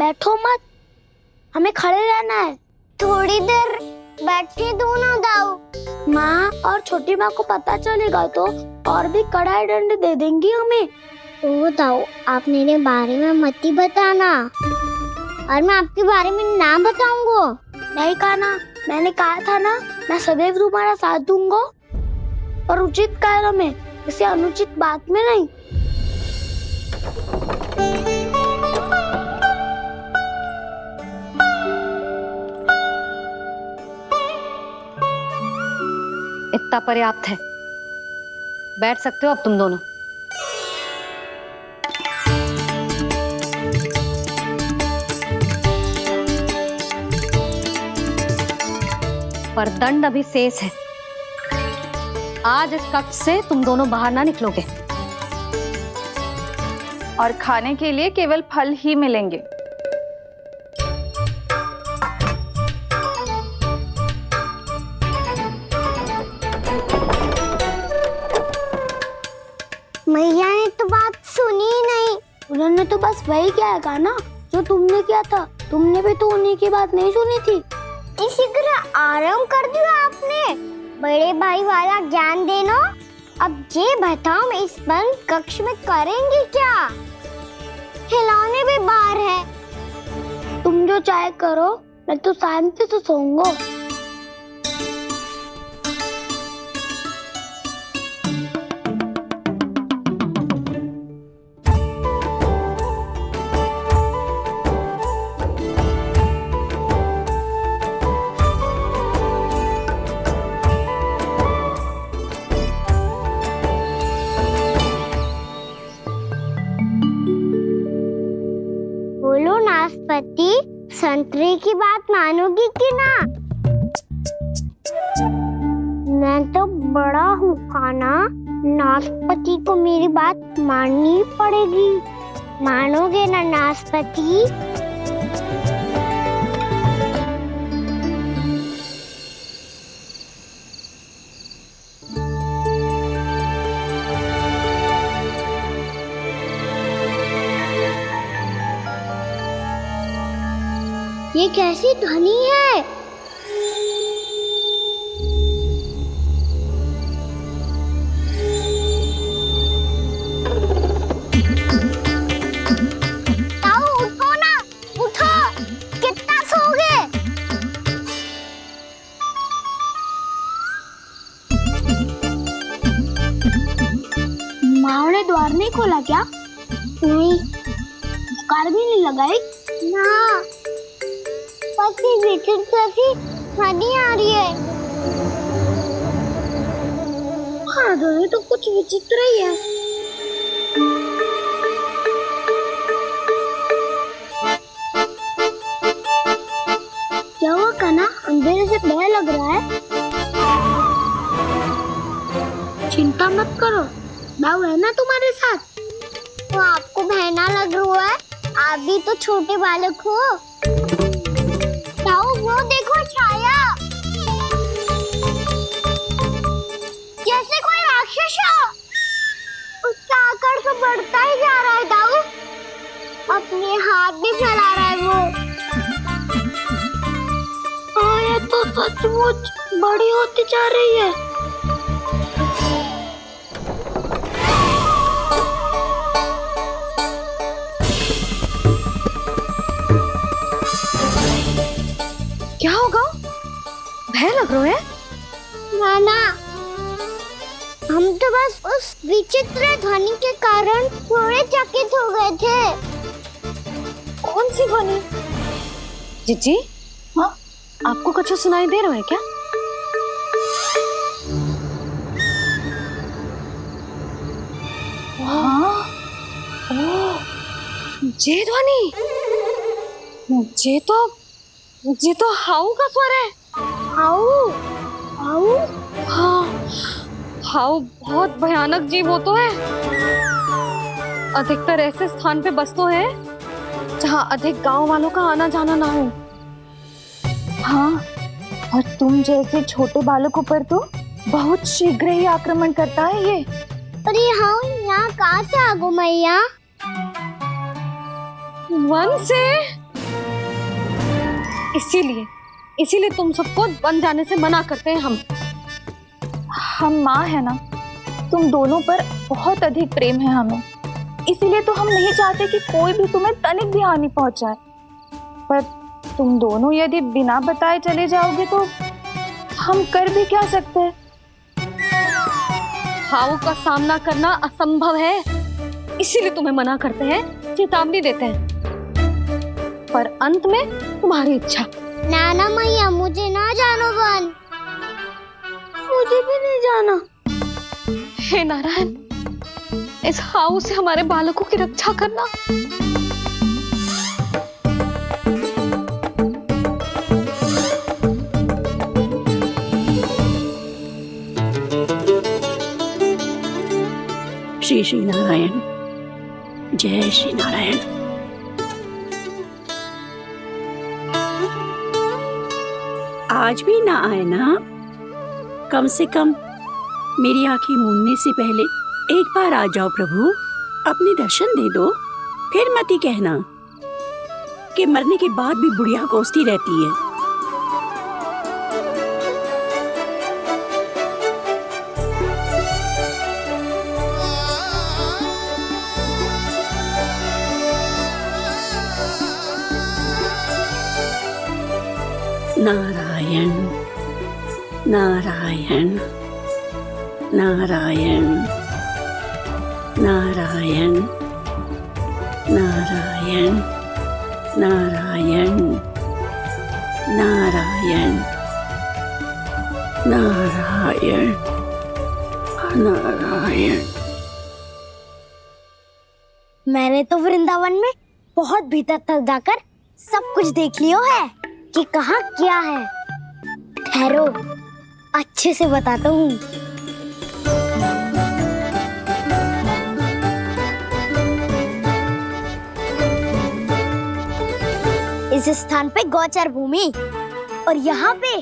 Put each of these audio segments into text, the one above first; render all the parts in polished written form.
बैठो मत, हमें खड़े रहना है। थोड़ी देर बैठे दो ना दाऊ। माँ और छोटी माँ को पता चलेगा तो और भी कड़ा दंड दे देंगी हमें। ओ दाऊ, आप मेरे बारे में मत ही बताना, और मैं आपके बारे में ना बताऊंगा। नहीं कहा ना, मैंने कहा था ना, मैं सदैव तुम्हारा साथ दूंगा, और उचित कार्य में, किसी अनुचित बात में नहीं। इतना पर्याप्त है, बैठ सकते हो अब तुम दोनों। पर दंड अभी शेष है। आज इस कक्ष से तुम दोनों बाहर ना निकलोगे, और खाने के लिए केवल फल ही मिलेंगे। मैया ने तो बात सुनी ही नहीं। उन्होंने तो बस वही कहा ना जो तुमने किया था। तुमने भी तो उन्हीं की बात नहीं सुनी थी। शीघ्र आराम कर दिया आपने। बड़े भाई वाला ज्ञान देना। अब ये बताओ, मैं इस बंद कक्ष में करेंगे क्या? खिलौने भी बाहर है। तुम जो चाहे करो, मैं तो शांति से सोऊंगा। बोलो नाशपाती, संतरे की बात मानोगी कि ना? मैं तो बड़ा हूँ खाना, नाशपाती को मेरी बात माननी पड़ेगी। मानोगे ना नाशपाती? ये कैसी ध्वनि है? ताऊ उठो ना, उठो। कितना सोओगे? माँ ने द्वार नहीं खोला क्या? नहीं कार भी नहीं लगाई ना, बस ये विचित्र सी ध्वनि आ रही है। हाँ, ध्वनि तो कुछ विचित्र ही है। क्या हुआ कान्हा, अंधेरे से डर लग रहा है? चिंता मत करो, दाऊ है ना तुम्हारे साथ। तो आपको बहना लग रहा है? आप भी तो छोटे बालक हो। ताऊ वो देखो छाया, जैसे कोई राक्षस हो। उसका आकार तो बढ़ता ही जा रहा है ताऊ। अपने हाथ भी फैला रहा है वो। हाँ, ये तो सचमुच बड़ी होती जा रही है। क्या होगा? भय लग रहा है? नाना, हम तो बस उस विचित्र ध्वनि के कारण थोड़े चकित हो गए थे। कौन सी ध्वनि? जीजी, हाँ? आपको कुछ सुनाई दे रहा है क्या? हाँ? ओह, ये ध्वनि, ये तो हाउ का स्वर है। How, how? हाँ, हाउ बहुत भयानक जीव हो तो है। अधिकतर ऐसे स्थान पे बसते हैं जहाँ अधिक गांव वालों का आना जाना ना हो। हाँ, और तुम जैसे छोटे बालकों पर तो बहुत शीघ्र ही आक्रमण करता है ये। पर ये हाउ यहाँ कहाँ से आ गो मैया? वन से? इसीलिए तुम सबको वन जाने से मना करते हैं हम माँ है ना, तुम दोनों पर बहुत अधिक प्रेम है हमें, इसीलिए तो हम नहीं चाहते कि कोई भी तुम्हें तनिक भी हानि पहुंचाए। पर तुम दोनों यदि बिना बताए चले जाओगे तो हम कर भी क्या सकते हैं? हाउ का सामना करना असंभव है, इसीलिए तुम्हें मना करते हैं, चेतावनी देते हैं। पर अंत में तुम्हारी इच्छा। नाना मैया मुझे ना जानो वन। मुझे भी नहीं जाना। हे नारायण, इस हाउ से हमारे बालकों की रक्षा करना। श्री श्री नारायण, जय श्री नारायण। आज भी ना आए ना? कम से कम मेरी आंखें मूंदने से पहले एक बार आ जाओ प्रभु, अपने दर्शन दे दो। फिर मत ही कहना कि मरने के बाद भी बुढ़िया कोसती रहती है। नारायण नारायण नारायण नारायण नारायण नारायण नारायण नारायण नारायण। मैंने तो वृंदावन में बहुत भीतर तक जाकर सब कुछ देख लियो है कि कहाँ क्या है। ठहरो, अच्छे से बताता हूँ। इस स्थान पे गौचर भूमि और यहाँ पे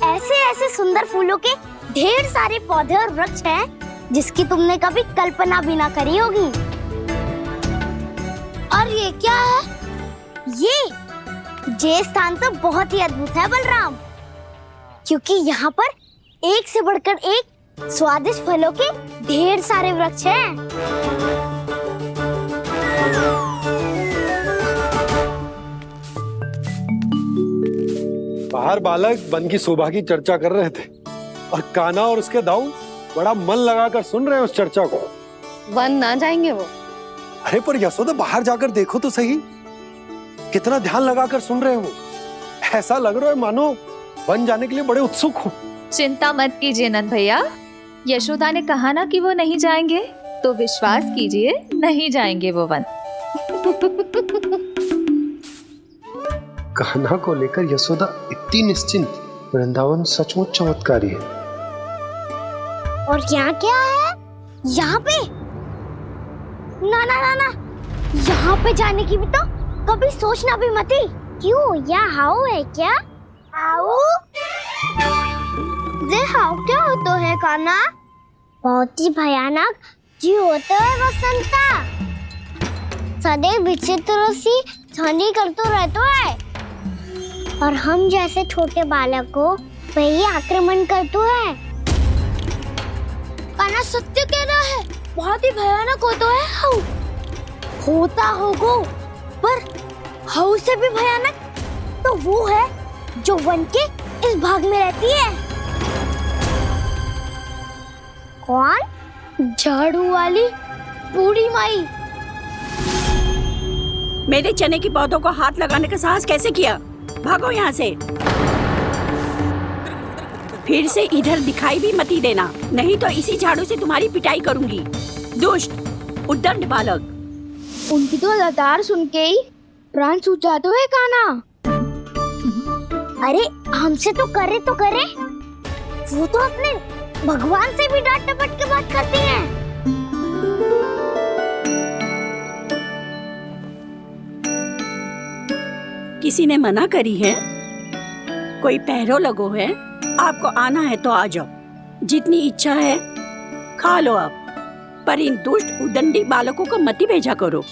ऐसे ऐसे सुंदर फूलों के ढेर सारे पौधे और वृक्ष हैं जिसकी तुमने कभी कल्पना भी ना करी होगी। और ये क्या है? ये स्थान तो बहुत ही अद्भुत है बलराम, क्योंकि यहाँ पर एक से बढ़कर एक स्वादिष्ट फलों के ढेर सारे वृक्ष हैं। बाहर बालक वन की शोभा की चर्चा कर रहे थे और कान्हा और उसके दाऊ बड़ा मन लगाकर सुन रहे हैं उस चर्चा को। वन ना जाएंगे वो? अरे पर यशोदा, बाहर जाकर देखो तो सही, कितना ध्यान लगाकर सुन रहे हो। ऐसा लग रहा है मानो वन जाने के लिए बड़े उत्सुक हो। चिंता मत कीजिए नंद भैया, यशोदा ने कहा ना कि वो नहीं जाएंगे, तो विश्वास कीजिए नहीं जाएंगे वो वन। कान्हा को लेकर यशोदा इतनी निश्चिंत, वृंदावन सचमुच चमत्कारी है। और यहाँ क्या है? यहाँ पे ना ना ना ना, यहाँ पे जाने की भी तो कभी सोचना भी मत ही। क्यों, यहाँ हाउ है क्या? हाउ? ये हाउ क्या होता है कान्हा? बहुत ही भयानक जी होता है वसंता। सदैव विचित्र सी ध्वनि करते रहता है और हम जैसे छोटे बालक को वही आक्रमण करते है। कान्हा सत्य कह रहा है, बहुत ही भयानक होता है हाउ। होता होगा, पर हाउ से भी भयानक तो वो है जो वन के इस भाग में रहती है। कौन? झाड़ू वाली बूढ़ी माई। मेरे चने की पौधों को हाथ लगाने का साहस कैसे किया? भागो यहाँ से। फिर से इधर दिखाई भी मत ही देना, नहीं तो इसी झाड़ू से तुम्हारी पिटाई करूंगी। दुष्ट उद्दंड बालक। उनकी तो लतार सुन के ही प्राण सूझ जाते हुए कान्हा। अरे हमसे तो करे, वो तो अपने भगवान से भी डांट डपट के बात करती हैं। किसी ने मना करी है? कोई पैरों लगो है? आपको आना है तो आ जाओ, जितनी इच्छा है खा लो आप, पर इन दुष्ट उद्दंडी बालकों को मत ही भेजा करो।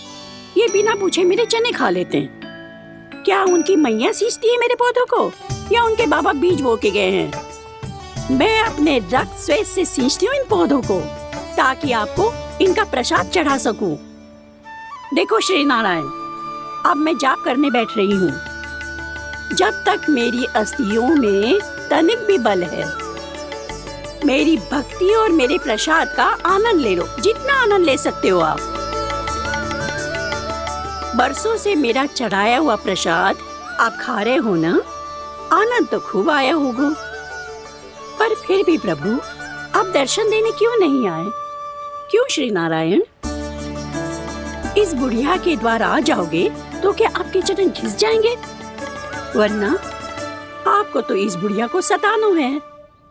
ये बिना पूछे मेरे चने खा लेते हैं। क्या उनकी मैया सींचती है मेरे पौधों को या उनके बाबा बीज बो के गए हैं? मैं अपने रक्त स्वेद से सींचती हूँ इन पौधों को ताकि आपको इनका प्रसाद चढ़ा सकूं। देखो श्री नारायण, अब मैं जाप करने बैठ रही हूँ। जब तक मेरी अस्थियों में तनिक भी बल है, मेरी भक्ति और मेरे प्रसाद का आनंद ले लो, जितना आनंद ले सकते हो आप। बरसों से मेरा चढ़ाया हुआ प्रसाद आप खा रहे हो ना, आनंद तो खूब आया होगा। पर फिर भी प्रभु आप दर्शन देने क्यों नहीं आए? क्यों श्री नारायण? इस बुढ़िया के द्वार आ जाओगे तो क्या आपके चरण घिस जाएंगे? वरना आपको तो इस बुढ़िया को सताना है।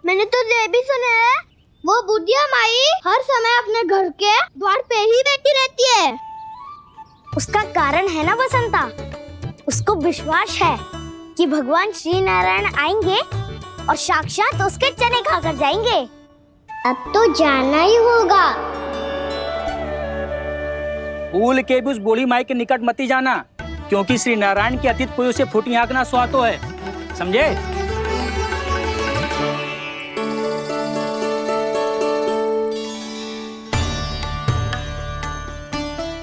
मैंने तो ये भी सुना है, वो बुढ़िया माई हर समय अपने घर के द्वार पे ही बैठी रहती है। उसका कारण है ना बसंता, उसको विश्वास है कि भगवान श्री नारायण आएंगे और साक्षात उसके चने खाकर जाएंगे। अब तो जाना ही होगा। भूल के भी उस बूढ़ी माई के निकट मती जाना, क्योंकि श्री नारायण की अतीत पुरुष से फूटी आंकना स्वातो है, समझे?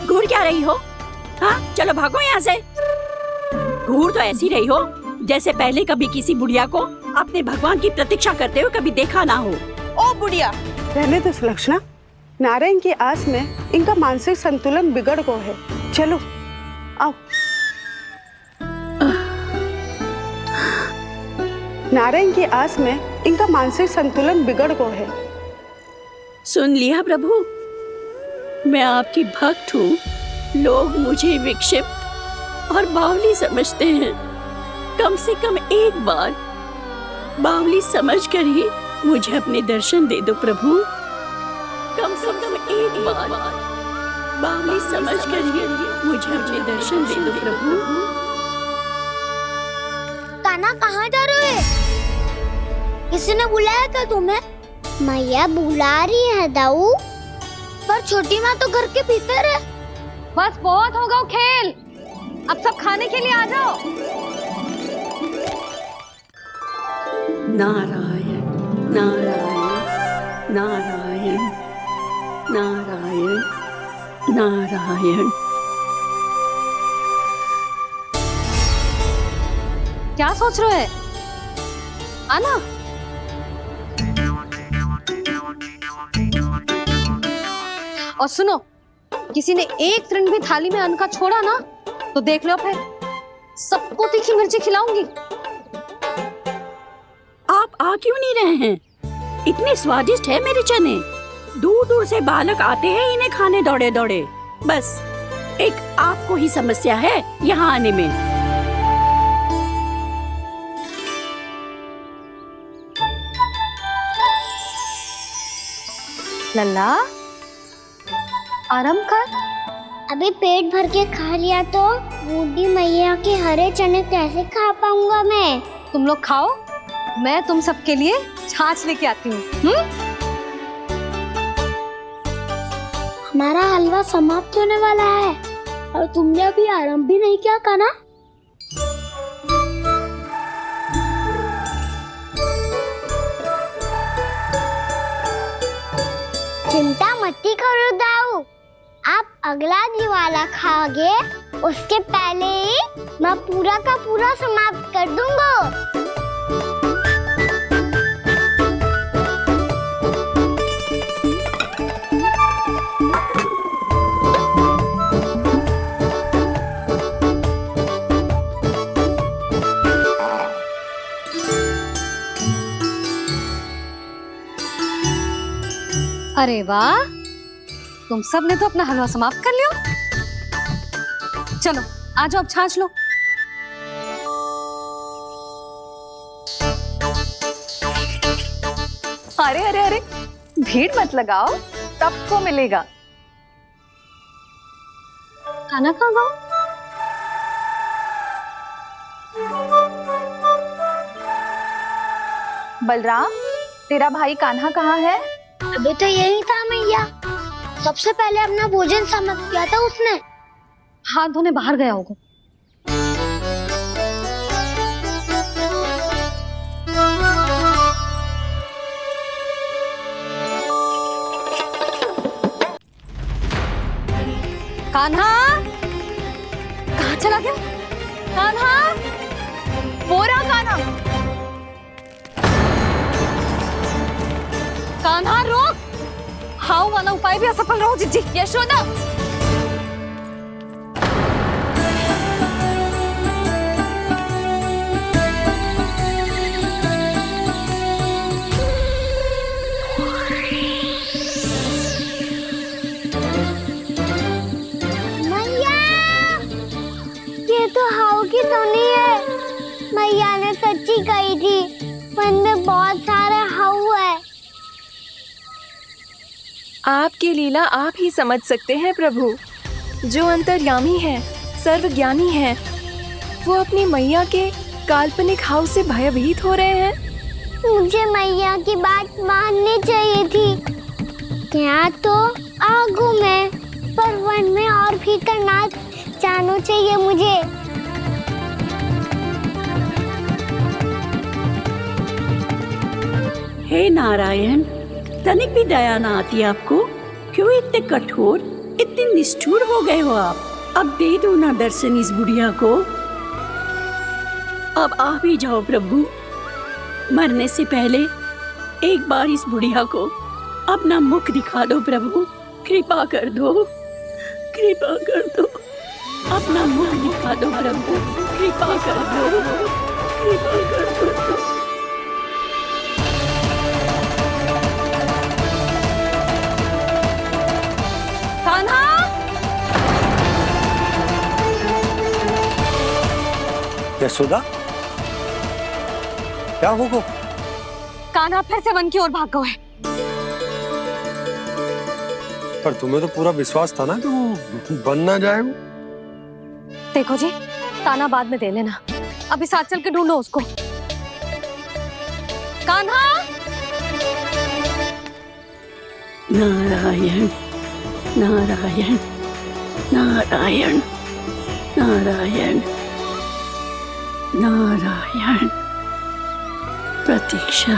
घूर क्या रही हो? हाँ, चलो भागो यहाँ से। घूर तो ऐसी रही हो जैसे पहले कभी किसी बुढ़िया को अपने भगवान की प्रतीक्षा करते हुए कभी देखा ना हो। ओ बुढ़िया, रहने दो सुलक्षणा। नारायण की आस में इनका मानसिक संतुलन बिगड़ गया है। चलो आओ। नारायण की आस में इनका मानसिक संतुलन बिगड़ गया है। सुन लिया प्रभु, मैं आपकी भक्त हूँ। लोग मुझे विक्षिप्त और बावली समझते हैं। कम से कम एक बार बावली समझकर ही मुझे अपने दर्शन दे दो प्रभु। कम से कम एक बार बावली समझकर ही मुझे अपने दर्शन दे दो प्रभु। कान्हा कहाँ जा रहे हो? किसी ने बुलाया क्या तुम्हें? मैया बुला रही है दाऊ। पर छोटी माँ तो घर के भीतर है। बस बहुत होगा वो खेल, अब सब खाने के लिए आ जाओ। नारायण नारायण नारायण नारायण नारायण। क्या सोच रहे हो? आना। और सुनो, किसी ने एक तृण भी थाली में अन्न का छोड़ा ना तो देख लो, फिर सबको तीखी मिर्ची खिलाऊंगी। आप आ क्यों नहीं रहे हैं? इतने स्वादिष्ट है मेरे चने। दूर दूर से बालक आते हैं इन्हें खाने दौड़े दौड़े। बस एक आपको ही समस्या है यहाँ आने में। लल्ला, आराम कर। अभी पेट भर के खा लिया तो बूढ़ी मैया के हरे चने कैसे खा पाऊंगा मैं? तुम लोग खाओ, मैं तुम सबके लिए छाछ लेके आती हूँ। हमारा हलवा समाप्त होने वाला है और तुमने अभी आराम भी नहीं किया कान्हा। चिंता मत करो दाऊ, आप अगला दिवाला खाओगे उसके पहले ही मैं पूरा का पूरा समाप्त कर दूंगा। अरे वाह, तुम सब ने तो अपना हलवा समाप्त कर लिया। चलो आ जाओ, अब छाछ लो। अरे अरे अरे, भीड़ मत लगाओ, सबको मिलेगा। खाना खा गो। बलराम, तेरा भाई कान्हा कहाँ है? अभी तो यही था मैया, सबसे पहले अपना भोजन समाप्त किया था उसने। हाथ धोने बाहर गया होगा। कान्हा कहाँ चला गया? कान्हा, वो रहा कान्हा। कान्हा रोक, हाउ वाला उपाय भी असफल रहो जिज्जी। यशोदा, तो हाउ की धुनी है। मैया ने सच्ची कही थी, वन में बहुत सारे हाउ है। आपकी लीला आप ही समझ सकते हैं प्रभु। जो अंतर्यामी है, सर्वज्ञानी है, वो अपनी मैया के काल्पनिक हाउ से भयभीत हो रहे हैं। मुझे मैया की बात माननी चाहिए थी। यहाँ तो आगू में, पर वन में और भीतर ना जाना चाहिए मुझे। हे नारायण, तनिक भी दया ना आती आपको? क्यों इतने कठोर, इतने निष्ठुर हो गए हो आप? अब दे दो ना दर्शन इस बुढ़िया को। अब आ भी जाओ प्रभु। मरने से पहले एक बार इस बुढ़िया को अपना मुख दिखा दो प्रभु। कृपा कर दो, कृपा कर दो। अपना मुख दिखा दो प्रभु, कृपा कर दो, कृपा कर दो। कान्हा, यशोदा, क्या होगा? कान्हा फिर से वन की ओर भाग गए। पर तुम्हें तो पूरा विश्वास था ना कि वो बन ना जाए। देखो जी, ताना बाद में दे लेना, अभी साथ चल के ढूंढो उसको। कान्हा, नारायण नारायण नारायण नारायण नारायण। प्रतीक्षा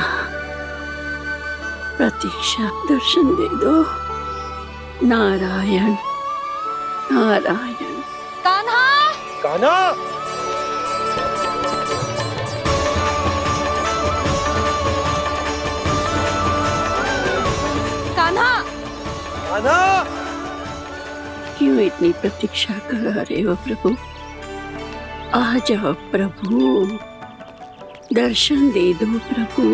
प्रतीक्षा, दर्शन दे दो। नारायण नारायण। कान्हा, कान्हा, कान्हा, कान्हा। क्यों इतनी प्रतीक्षा करा रहे हो प्रभु? आ जाओ प्रभु, दर्शन दे दो प्रभु।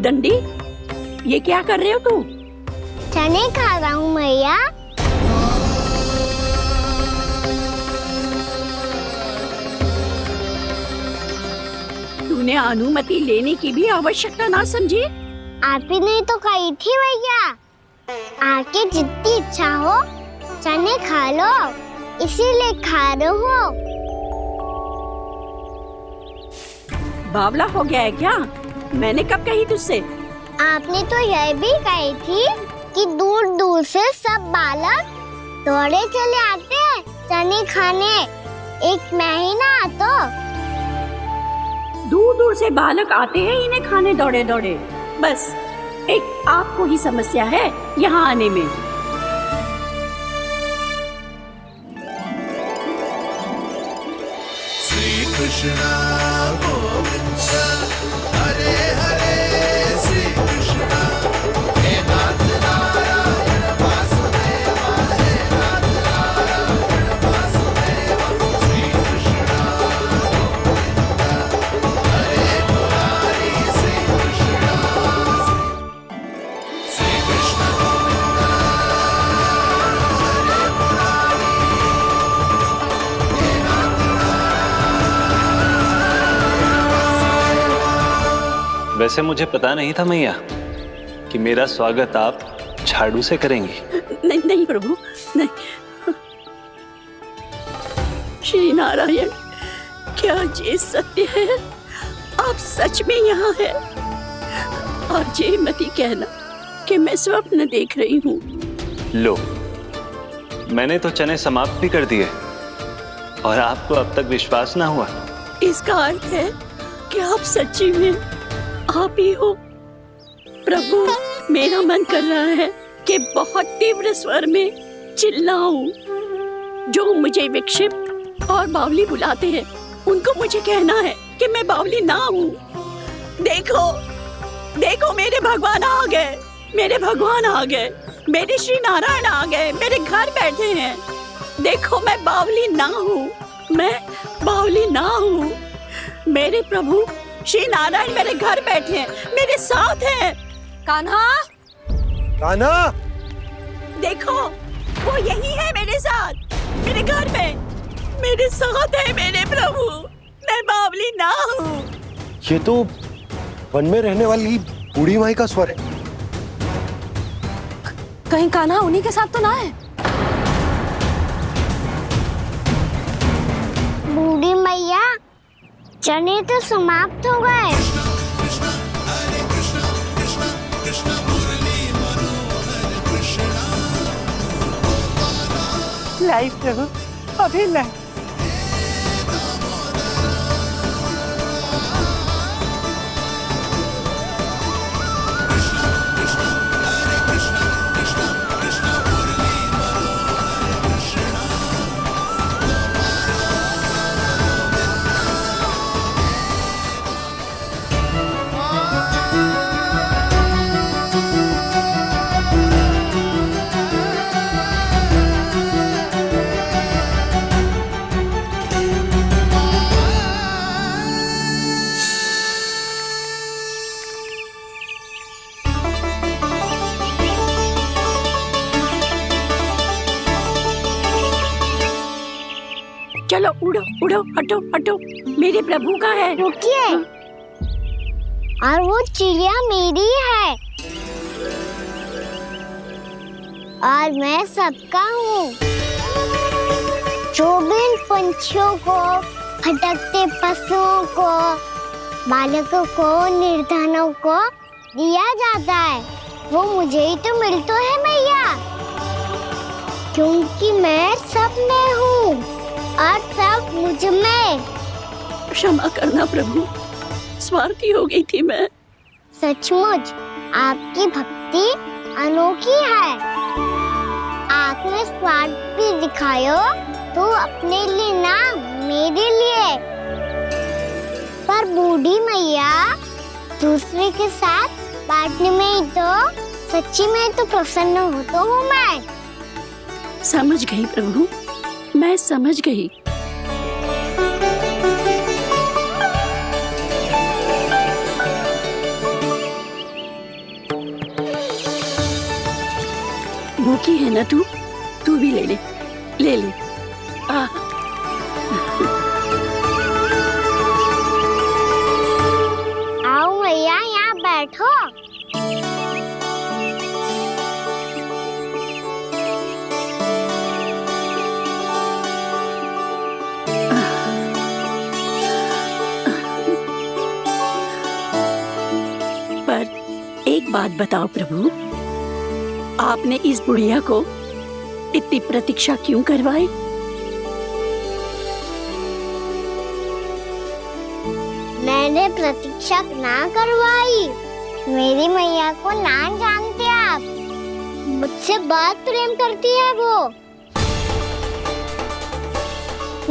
दंडी, ये क्या कर रहे हो तू? चने खा रहा हूँ मैया। तूने अनुमति लेने की भी आवश्यकता ना समझी? आप ही नहीं तो कही थी भैया, आके जितनी इच्छा हो चने खा लो, इसीलिए खा रहे हो। बावला हो गया है क्या? मैंने कब कही तुझसे? आपने तो यह भी कही थी कि दूर दूर से सब बालक दौड़े चले आते हैं चने खाने, एक महीना तो दूर दूर से बालक आते हैं इन्हें खाने दौड़े दौड़े। बस एक आपको ही समस्या है यहाँ आने में। श्री कृष्णा गोविंद हरे हरे, श्री कृष्णा हे नाथ नारायण वासुदेवा, हे नाथ नारायण वासुदेवा। श्री कृष्णा गोविंद हरे मुरारी, श्री कृष्णा, श्री कृष्ण गोविंद वैसे मुझे पता नहीं था मैया कि मेरा स्वागत आप झाड़ू से करेंगी। नहीं नहीं प्रभु, नहीं। श्री नारायण, क्या ये सत्य है? आप सच में यहाँ है? और ये मत ही कहना कि मैं स्वप्न देख रही हूँ। लो, मैंने तो चने समाप्त भी कर दिए और आपको अब तक विश्वास ना हुआ। इसका अर्थ है कि आप सच्ची में आप ही हो। प्रभु, मेरा मन कर रहा है कि बहुत तीव्र स्वर में चिल्लाऊं। जो मुझे विक्षिप्त और बावली बुलाते हैं, उनको मुझे कहना है कि मैं बावली ना हूँ। देखो, देखो, मेरे भगवान आ गए, मेरे भगवान आ गए, मेरे श्री नारायण आ गए, मेरे घर बैठे हैं। देखो, मैं बावली ना हूँ, मैं बावली ना हूँ। मेरे प्रभु श्री नारायण मेरे घर बैठे हैं, मेरे साथ हैं। कान्हा, कान्हा, देखो, वो यही है मेरे साथ, मेरे घर में, मेरे साथ है मेरे प्रभु। मैं बावली ना हूँ। ये तो वन में रहने वाली बूढ़ी माई का स्वर है। कहीं कान्हा उन्हीं के साथ तो ना है? बूढ़ी मैया, चने तो समाप्त हो गए। लाई प्रभु, अभी लाई। चलो उड़ो उड़ो, हटो हटो, मेरे प्रभु का है। रुकिए, और वो चिड़िया मेरी है और मैं सबका हूँ। जो भी इन पंछियों को, भटकते पशुओं को, बालकों को, निर्धनों को दिया जाता है, वो मुझे ही तो मिलता है मैया, क्योंकि मैं सब में हूँ और सब मुझ में। क्षमा करना प्रभु, स्वार्थी हो गई थी मैं। सचमुच आपकी भक्ति अनोखी है। आपने स्वार्थ भी दिखायो तो अपने लिए ना, मेरे लिए। पर बूढ़ी मैया, दूसरे के साथ बांटने में ही तो सच्ची में तो प्रसन्न होता हूँ मैं। समझ गई प्रभु, मैं समझ गई। भूखी है ना तू भी ले ले, ले ले। आओ मैया, यहाँ बैठो। एक बात बताओ प्रभु, आपने इस बुढ़िया को इतनी प्रतीक्षा क्यों करवाई? मैंने प्रतीक्षा ना करवाई। मेरी मैया को ना जानते आप, मुझसे बहुत प्रेम करती है वो।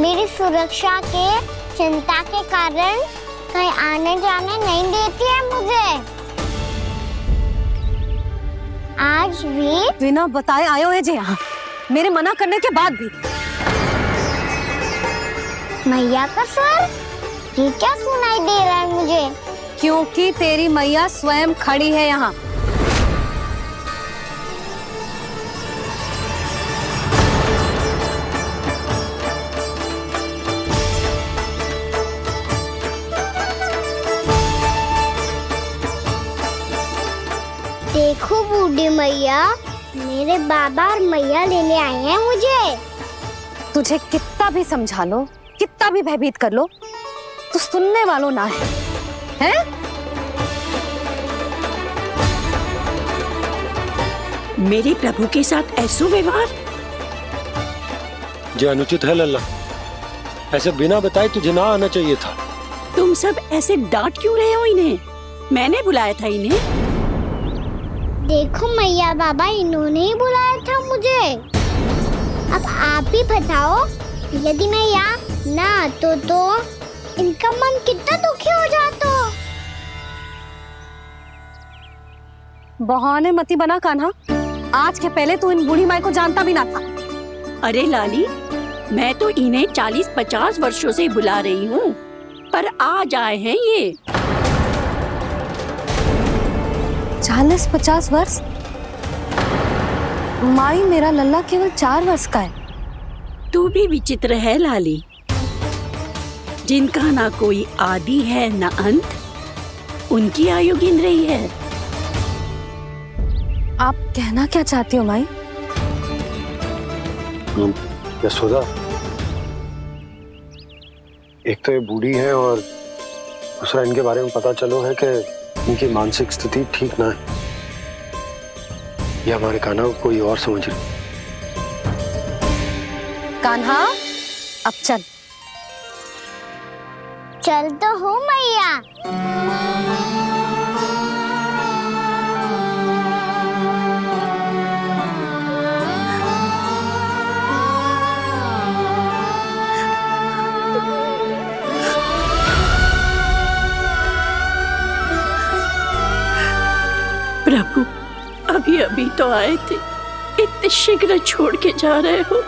मेरी सुरक्षा के चिंता के कारण कहीं आने जाने नहीं देती है मुझे। आज भी बिना बताए आए हुए जी यहाँ, मेरे मना करने के बाद भी। मैया का स्वर, ये क्या सुनाई दे रहा है मुझे? क्योंकि तेरी मैया स्वयं खड़ी है यहाँ। मैया, मेरे बाबा और मैया लेने आए हैं मुझे। तुझे कितना भी समझा लो, कितना भी भयभीत कर लो, तो सुनने वालों ना है, हैं? मेरे प्रभु के साथ ऐसा व्यवहार जो अनुचित है लल्ला। ऐसे बिना बताए तुझे ना आना चाहिए था। तुम सब ऐसे डांट क्यों रहे हो इन्हें? मैंने बुलाया था इन्हें। देखो मैया बाबा, इन्होंने ही बुलाया था मुझे। अब आप ही बताओ, यदि मैं यहाँ ना आतो तो इनका मन कितना दुखी हो जाता। बहाने मती बना कान्हा, आज के पहले तू इन बूढ़ी माई को जानता भी ना था। अरे लाली, मैं तो इन्हें 40-50 वर्षों से बुला रही हूँ, पर आज आए हैं ये। 40-50 वर्ष? माई, मेरा लल्ला केवल 4 वर्ष का है। तू भी विचित्र है लाली, जिनका ना कोई आदि है ना अंत, उनकी आयु गिन रही है। आप कहना क्या चाहती हो माई? यशोदा, एक तो ये बूढ़ी है और दूसरा इनके बारे में पता चलो है कि इनकी मानसिक स्थिति ठीक ना है। ये हमारे कान्हा को कोई और समझ रही। कान्हा, अब चल। चल तो हूँ मैया। प्रभु, अभी अभी तो आए थे, इतने शीघ्र छोड़ के जा रहे हो।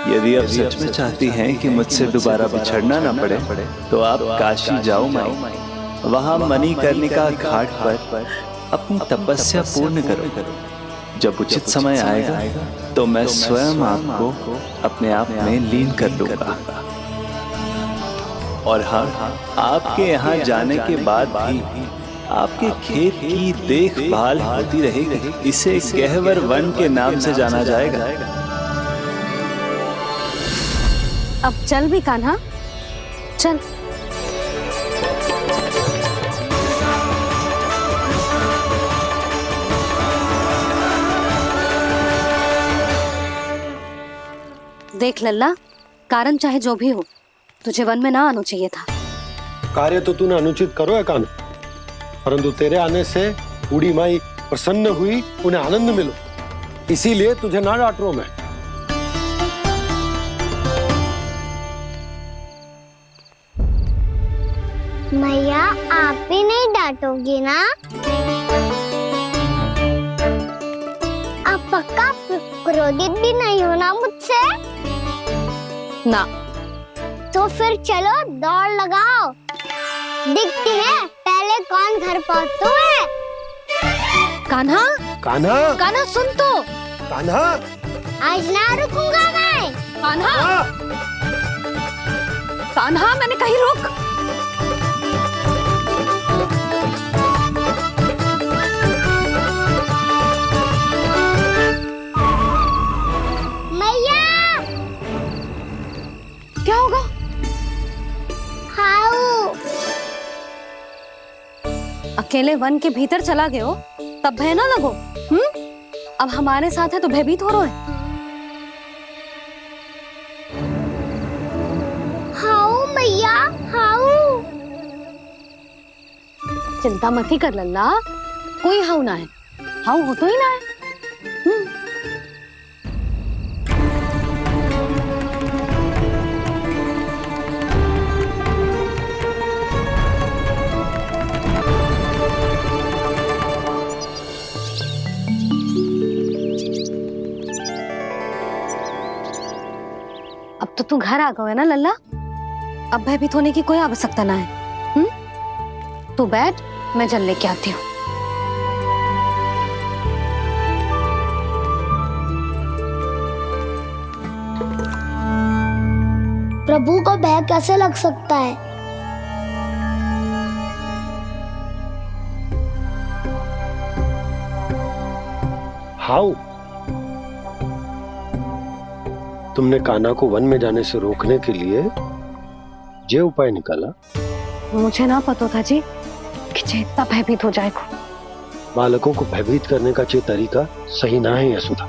यदि आप सच में चाहती हैं कि मुझसे दोबारा बिछड़ना ना पड़े, तो आप काशी जाओ माई। वहां मणिकर्णिका घाट पर अपनी तपस्या पूर्ण करो। जब उचित समय आएगा तो मैं स्वयं आपको अपने आप में लीन कर लूंगा। और हाँ, आपके यहाँ जाने के बाद भी आपके खेत की देखभाल होती रहेगी। इसे गहवर वन के नाम से जाना जाएगा। अब चल भी कान्हा, चल। देख लल्ला, कारण चाहे जो भी हो, तुझे वन में ना आना चाहिए था। कार्य तो तूने अनुचित करो है कान्हा, परंतु तेरे आने से बूढ़ी माई प्रसन्न हुई, उन्हें आनंद मिलो, इसीलिए तुझे ना डांट रहा हूं मैं। मैया, आप भी नहीं डांटोगी ना? आप पक्का क्रोधित भी नहीं हो ना मुझसे? ना। तो फिर चलो दौड़ लगाओ, दिखती है पहले कौन घर पहुंचता है। कान्हा, कान्हा, कान्हा सुन तो। कान्हा, आज ना रुकूंगा मैं। कान्हा, कान्हा, मैंने कही रुक। क्या होगा? हाउ अकेले वन के भीतर चला गए हो, तब भय ना लगो। अब हमारे साथ है तो भयभीत हो रहे हैं। हाउ मैया, हाउ। चिंता मत ही कर लल्ला, कोई हाउ ना है। हाउ हो तो ही ना है। अब तो तू घर आ गया है ना लल्ला, अब भयभीत होने की कोई आवश्यकता ना है। तू बैठ, मैं जल लेके आती हूँ। प्रभु को भय कैसे लग सकता है? हाउ? तुमने कान्हा को वन में जाने से रोकने के लिए ये उपाय निकाला? मुझे ना पता था जी कि जे इतना भयभीत हो जाएगा। बालकों को भयभीत करने का ये तरीका सही ना है यशोदा।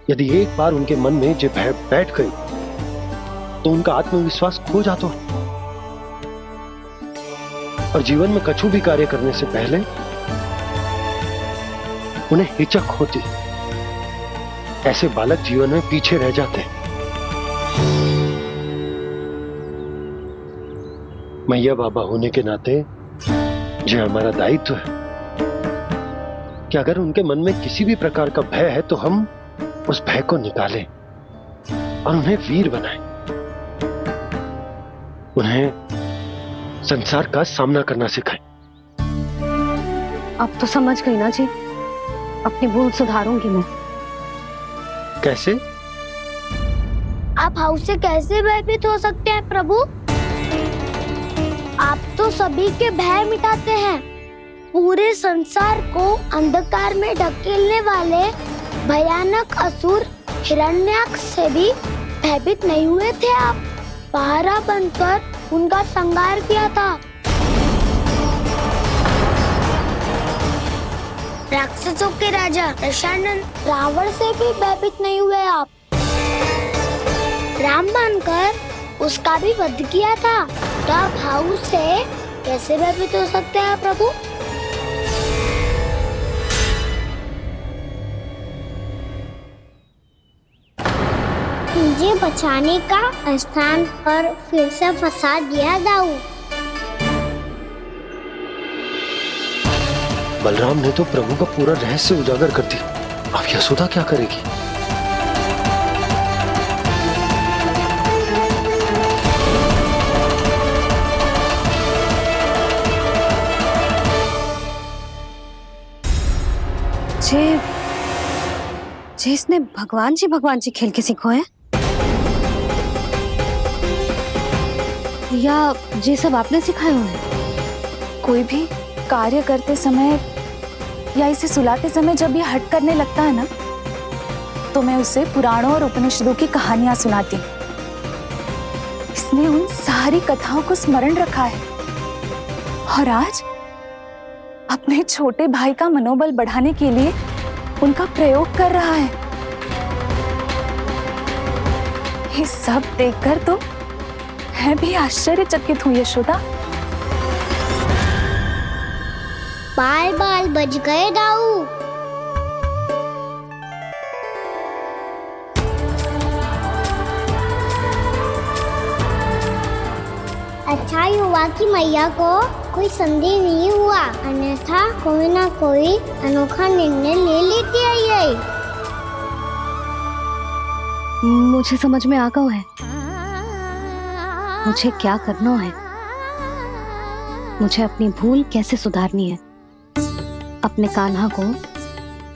यदि एक बार उनके मन में ये भय बैठ गई तो उनका आत्मविश्वास खो जाता है और जीवन में कछु भी कार्य करने से पहले उन्हें हिचक होती। ऐसे बालक जीवन में पीछे रह जाते हैं। मैया बाबा होने के नाते ये हमारा दायित्व है कि अगर उनके मन में किसी भी प्रकार का भय है तो हम उस भय को निकालें और उन्हें वीर बनाएं, उन्हें संसार का सामना करना सिखाएं। अब तो समझ गई ना जी, अपनी भूल सुधारूंगी मैं। कैसे? आप हाउ से कैसे भयभीत हो सकते हैं प्रभु? आप तो सभी के भय मिटाते हैं। पूरे संसार को अंधकार में ढकेलने वाले भयानक असुर हिरण्याक्ष से भी भयभीत नहीं हुए थे आप। पहरा बनकर उनका संहार किया था। राक्षसों के राजा दशानन रावण से भी भयभीत नहीं हुए आप। राम बनकर उसका भी वध किया था। तो आप हाउ से कैसे भयभीत हो सकते हैं प्रभु? मुझे बचाने का स्थान पर फिर से फंसा दिया दाऊ। बलराम ने तो प्रभु का पूरा रहस्य उजागर कर दी। अब यशोदा क्या करेगी? जे इसने भगवान जी खेल के सीखो है, या ये सब आपने सिखाए हुए हैं? कोई भी कार्य करते समय या इसे सुलाते समय जब ये हट करने लगता है ना, तो मैं उसे पुराणों और उपनिषदों की कहानियां सुनाती हूँ। इसने उन सारी कथाओं को स्मरण रखा है और आज अपने छोटे भाई का मनोबल बढ़ाने के लिए उनका प्रयोग कर रहा है। ये सब देखकर तो मैं भी आश्चर्यचकित हूँ यशोदा। बाल बाल बज गए दाऊ। अच्छा ही हुआ कि मैया को कोई संदेह नहीं हुआ, अन्यथा कोई ना कोई अनोखा निर्णय ले लेती है ये। मुझे समझ में आ गया है मुझे क्या करना है। मुझे अपनी भूल कैसे सुधारनी है, अपने कान्हा को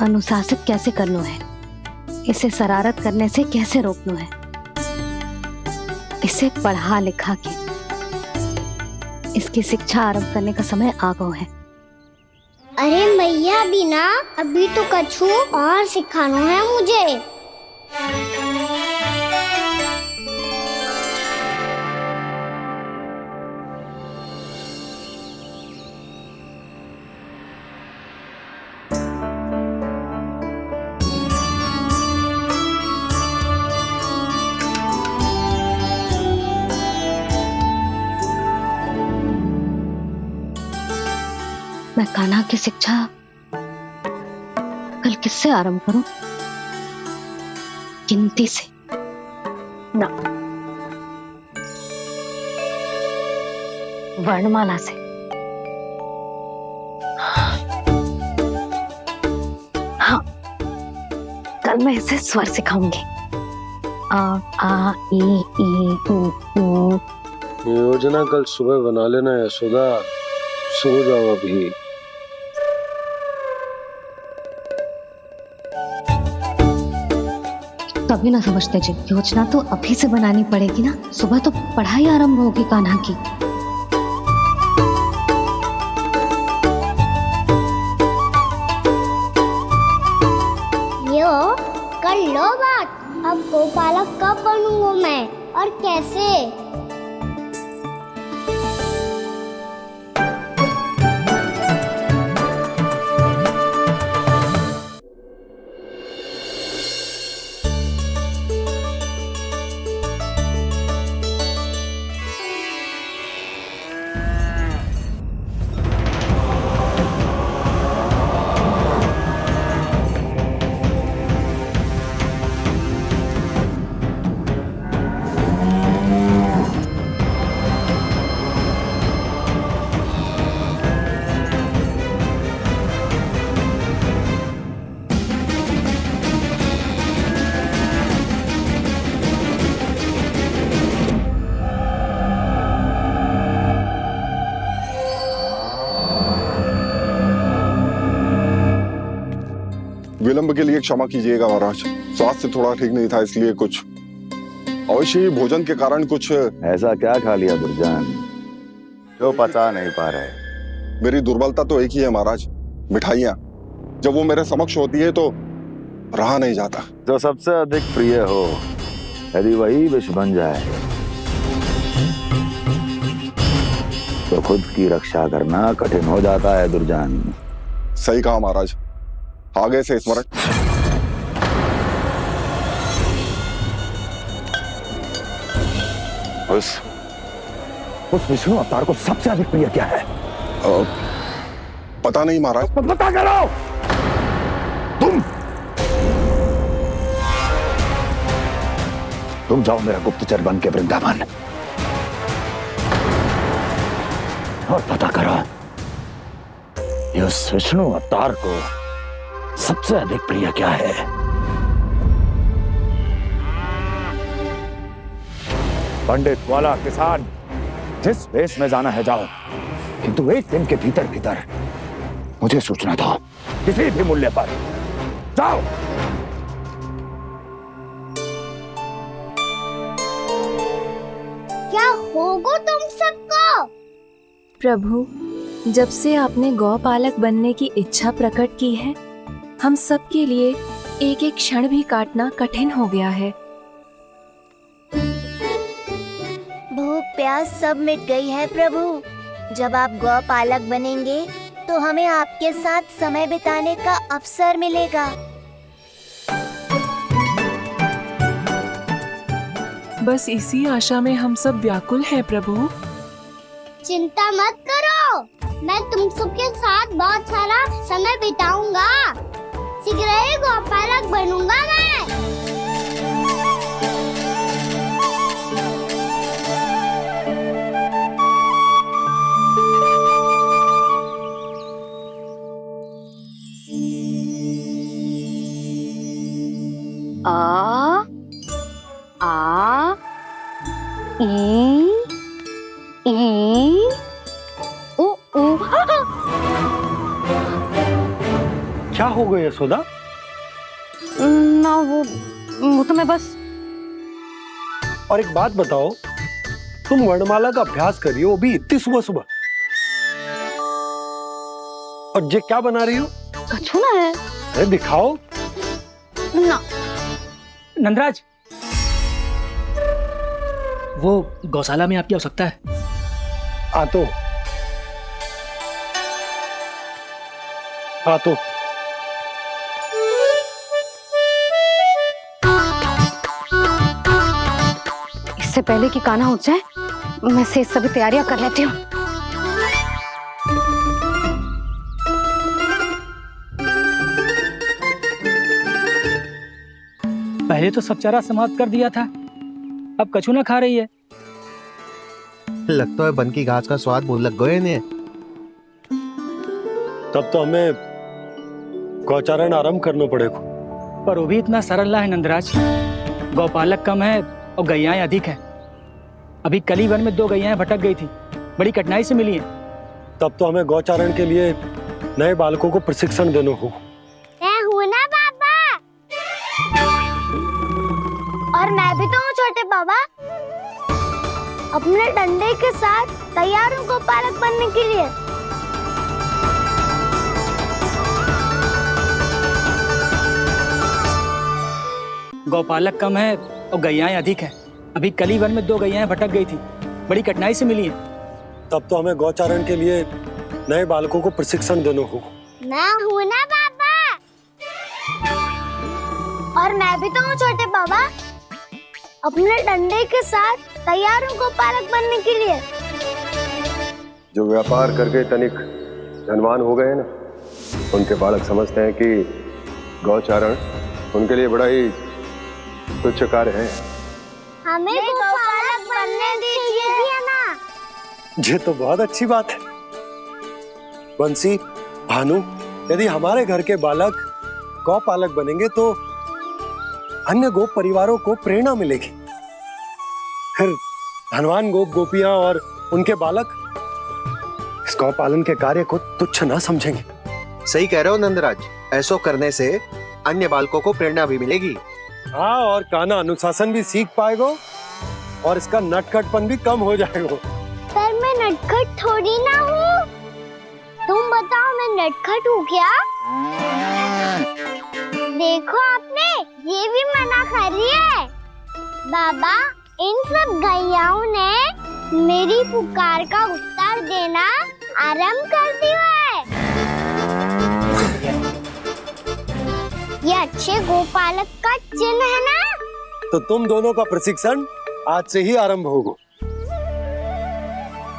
अनुशासित कैसे करना है, इसे शरारत करने से कैसे रोकना है, इसे पढ़ा लिखा के इसकी शिक्षा आरंभ करने का समय आ गया है। अरे मैया बिना अभी तो कछु और सिखाना है मुझे। मैं कान्हा की शिक्षा कल किससे आरंभ करूं? गिनती से ना, वर्णमाला से। हाँ, कल मैं इसे स्वर सिखाऊंगी आ ई ऊ। योजना कल सुबह बना लेना यशोदा, सो जाओ अभी। कभी ना समझते जी, योजना तो अभी से बनानी पड़ेगी ना, सुबह तो पढ़ाई आरंभ होगी कान्हा की। यो कर लो बात, अब गोपालक कब बनूंगा मैं और कैसे? विलंब के लिए क्षमा कीजिएगा महाराज, स्वास्थ्य थोड़ा ठीक नहीं था इसलिए कुछ अवश्य ही भोजन के कारण कुछ। ऐसा क्या खा लिया दुर्जन जो पचा नहीं पा रहे? मेरी दुर्बलता तो एक ही है महाराज, मिठाइयाँ। जब वो मेरे समक्ष होती है तो रहा नहीं जाता। जो सबसे अधिक प्रिय हो, यदि वही विष बन जाए तो खुद की रक्षा करना कठिन हो जाता है दुर्जन। सही कहा महाराज, आगे से स्मरण। उस विष्णु अवतार को सबसे अधिक प्रिय क्या है? पता नहीं महाराज। पता करो। तुम जाओ मेरा गुप्तचर बन के वृंदावन और पता करो उस विष्णु अवतार को सबसे अधिक प्रिय क्या है। पंडित वाला किसान, जिस वेश में जाना है जाओ, किंतु एक दिन के भीतर भीतर मुझे सूचना दो, किसी भी मूल्य पर। जाओ। क्या होगा तुम सबको? प्रभु, जब से आपने गौपालक बनने की इच्छा प्रकट की है, हम सब के लिए एक एक क्षण भी काटना कठिन हो गया है। भूख प्यास सब मिट गई है प्रभु। जब आप गौपालक बनेंगे तो हमें आपके साथ समय बिताने का अवसर मिलेगा। बस इसी आशा में हम सब व्याकुल हैं प्रभु। चिंता मत करो, मैं तुम सबके साथ बहुत सारा समय बिताऊंगा। शीघ्र ही गोपालक बनूंगा मैं। आ ई ऊ ऊ। क्या हो गया यशोदा? ना वो तो मैं बस। और एक बात बताओ, तुम वर्णमाला का अभ्यास कर रही हो अभी इतनी सुबह सुबह, और ये क्या बना रही हो? कछुआ है। अरे दिखाओ ना। नंदराज, वो गौशाला में आपकी आवश्यकता है। आ तो इससे पहले कि कान्हा उठ जाए, मैं से सभी तैयारियां कर लेती हूँ। पहले तो सब चारा समाप्त कर दिया था, अब कछू ना खा रही है। लगता है बन की घास का स्वाद भूल लग गए ने। तब तो हमें गौचारण आरंभ करना पड़ेगा। पर वो भी इतना सरल है नंदराज। गौपालक कम है और गैयाएं अधिक हैं। अभी कली वन में 2 गैयाएं भटक गई थी, बड़ी कठिनाई से मिली हैं। तब तो हमें गौचारण के लिए नए बालकों को प्रशिक्षण देना हो। मैं हूँ ना बाबा, और मैं भी तो हूँ छोटे बाबा। अपने डंडे के साथ तैयार हूँ गौपालक बनने के लिए। गौपालक कम है और गैयाएं अधिक हैं। अभी कली वन में 2 गैयाएं भटक गई थी, बड़ी कठिनाई से मिली हैं। तब तो हमें गौचारण के लिए नए बालकों को प्रशिक्षण देना हो। मैं हूँ ना बाबा, और मैं भी तो हूँ छोटे बाबा। अपने डंडे के साथ तैयार हूँ गौपालक बनने के लिए। जो व्यापार करके तनिक धनवान हो गए हैं ना, उनके बालक समझते हैं कि गौचारण उनके लिए बड़ा ही तुच्छ कार्य है। हमें गौपालक बनने दीजिए ना। ये तो बहुत अच्छी बात है। बंसी, भानु, यदि हमारे घर के बालक गौपालक बनेंगे तो अन्य गोप परिवारों को प्रेरणा मिलेगी। फिर धनवान गोप गोपियां और उनके बालक इस गौपालन के कार्य को तुच्छ ना समझेंगे। सही कह रहे हो नंदराज, ऐसा करने से अन्य बालकों को प्रेरणा भी मिलेगी। हाँ, और कान्हा अनुशासन भी सीख पाएगा और इसका नटखटपन भी कम हो जाएगा। पर मैं नटखट थोड़ी ना हूँ। तुम बताओ, मैं नटखट हूँ क्या? देखो आपने ये भी मना कर रही है। बाबा, इन सब गैयाओं ने मेरी पुकार का उत्तर देना आरंभ कर दिया है। ये अच्छे गोपालक का चिन्ह है ना? तो तुम दोनों का प्रशिक्षण आज से ही आरंभ होगा।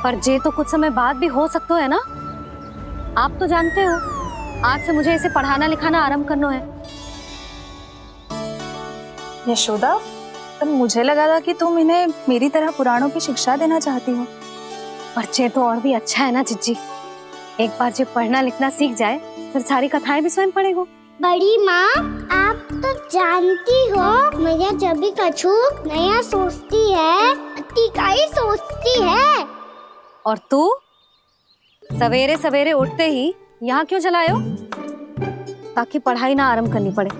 पर जे तो कुछ समय बाद भी हो सकता है ना। आप तो जानते हो, आज से मुझे इसे पढ़ाना लिखाना आरंभ करना है। यशोदा, पर मुझे लगा था कि तुम इन्हें मेरी तरह पुराणों की शिक्षा देना चाहती हो। पर जे तो और भी अच्छा है ना जिज्जी। एक बार जो पढ़ना लिखना सीख जाए फिर सारी कथाएं भी स्वयं पढ़ेगा। बड़ी माँ, आप तो जानती हो मैया जब भी कछु नया सोचती है, अतिकाई सोचती है। और तू सवेरे सवेरे उठते ही यहाँ क्यों चलाए हो? ताकि पढ़ाई ना आरंभ करनी पड़े,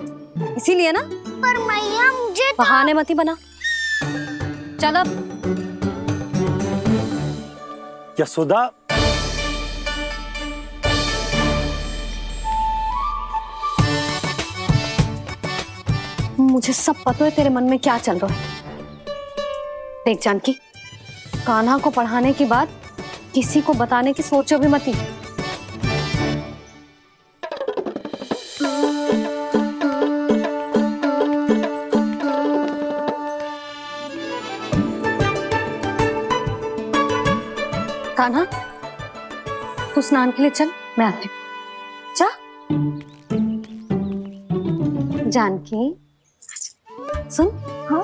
इसीलिए ना। पर मैया मुझे बहाने मत ही बना। चल अब। यशोदा, मुझे सब पता है तेरे मन में क्या चल रहा है। देख जानकी, कान्हा को पढ़ाने की बात किसी को बताने की सोचो भी मत ही। कान्हा, तू स्नान के लिए चल, मैं आती हूँ। जा। जानकी, सुन। हाँ?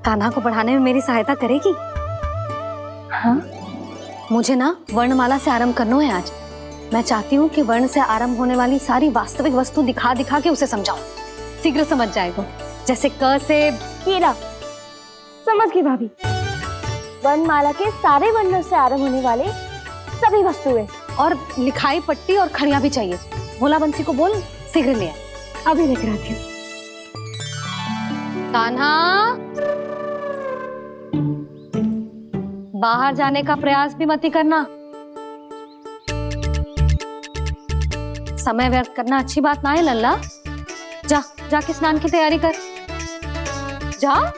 कान्हा को पढ़ाने में मेरी सहायता करेगी? हाँ? मुझे ना वर्णमाला से आरंभ करना है आज। मैं चाहती हूँ कि वर्ण से आरंभ होने वाली सारी वास्तविक वस्तु दिखा दिखा के उसे समझाऊं। शीघ्र समझ जाएगा। जैसे क से कीड़ा। समझ गई भाभी। वर्णमाला के सारे वर्णों से आरंभ होने वाले सभी वस्तुएं, और लिखाई पट्टी और खड़िया भी चाहिए। भोला बंसी को बोल शीघ्र ले आए। अभी लेकर आती हूँ। कान्हा, बाहर जाने का प्रयास भी मत ही करना। समय व्यर्थ करना अच्छी बात ना है लल्ला। जा, जाके स्नान की तैयारी कर। जा।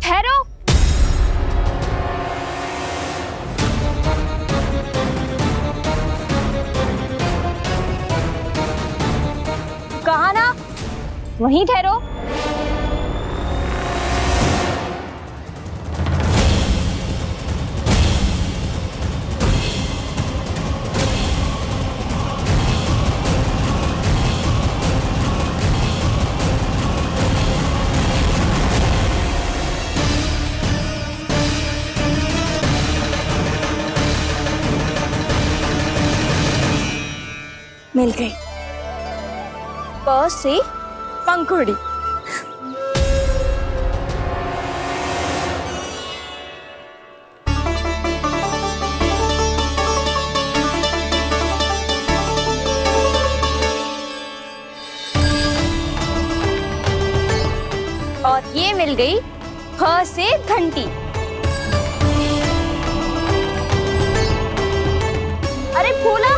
ठहरो। कहा ना, वहीं ठहरो। मिल गई। प से पंखुड़ी। और ये मिल गई ख से घंटी। अरे फूला,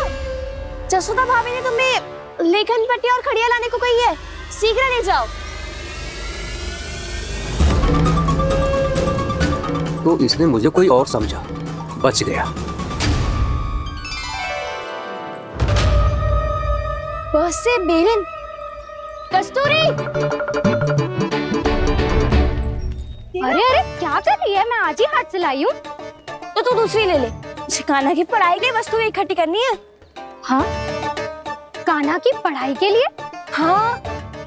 जसोदा भाभी ने तुम्हें लेखन पट्टी और खड़िया लाने को कही है, शीघ्र ले जाओ। तो इसने मुझे कोई और समझा, बच गया। बस से बेलन। कस्तूरी, अरे अरे क्या कर रही है? मैं आज ही हाथ से लाई हूँ। तो तू दूसरी ले ले। कान्हा की पढ़ाई के लिए वस्तु इकट्ठी करनी है। हाँ, कान्हा की पढ़ाई के लिए? हाँ,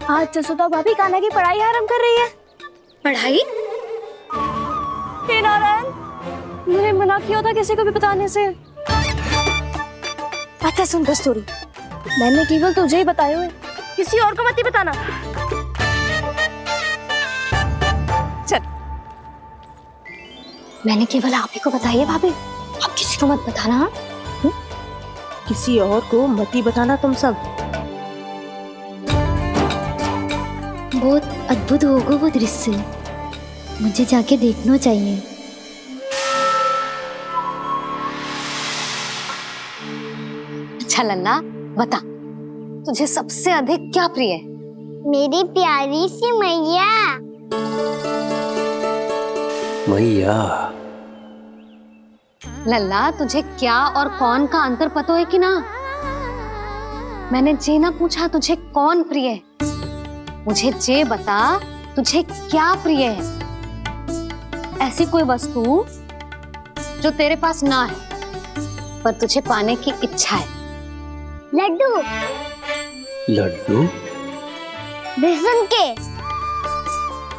आज जसोदा भाभी कान्हा की पढ़ाई आरंभ कर रही है। पढ़ाई? हे नारायण, मैंने मना किया था किसी को भी बताने से। अच्छा सुन कस्तूरी, मैंने केवल तुझे ही बताए हुए, किसी और को मत ही बताना। चल। मैंने केवल आप ही को बताई है भाभी, आप किसी को मत बताना। हाँ? किसी और को मत ही बताना तुम सब। बहुत अद्भुत होगा वो दृश्य, मुझे जाके देखना चाहिए। अच्छा लल्ला, बता तुझे सबसे अधिक क्या प्रिय है? मेरी प्यारी सी मैया। मैया। लल्ला, तुझे क्या और कौन का अंतर पता है कि ना? मैंने जे ना पूछा तुझे कौन प्रिय है, मुझे जे बता तुझे क्या प्रिय है। ऐसी कोई वस्तु जो तेरे पास ना है पर तुझे पाने की इच्छा है। लड्डू। लड्डू? बेसन के।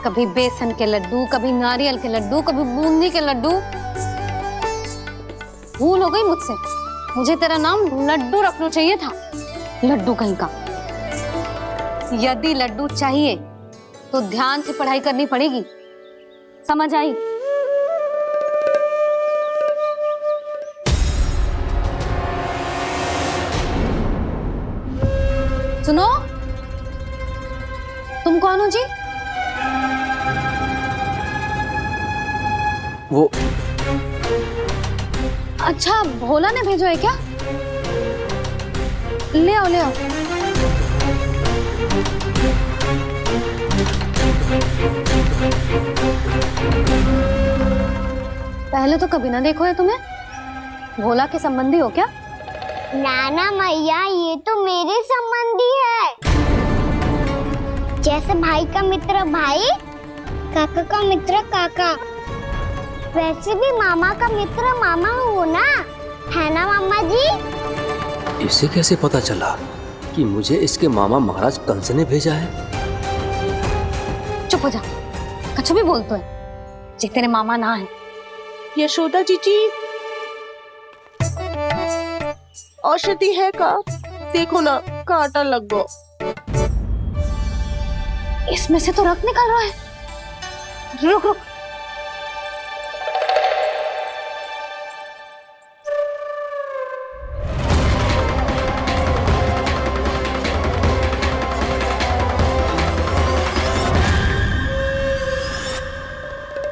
कभी बेसन के लड्डू, कभी नारियल के लड्डू, कभी बूंदी के लड्डू। भूल हो गई मुझसे, मुझे तेरा नाम लड्डू रखना चाहिए था। लड्डू कहीं का। यदि लड्डू चाहिए तो ध्यान से पढ़ाई करनी पड़ेगी, समझ आई? सुनो, तुम कौन हो जी? वो अच्छा, भोला ने भेजो है क्या? ले आओ ले आओ। पहले तो कभी ना देखो है तुम्हें। भोला के संबंधी हो क्या? नाना मैया, ये तो मेरे संबंधी है। जैसे भाई का मित्र भाई, काका का मित्र काका, वैसे भी मामा का मित्र मामा हो ना, है ना मामा जी? इसे कैसे पता चला कि मुझे इसके मामा महाराज कंस ने भेजा है? चुप हो जा, कछु भी बोलते है जे तेरे मामा ना है। यशोदा जीजी, औषधि है का? देखो ना, कांटा लग गो। इसमें से तो रक्त निकल रहा है। रुक रुक।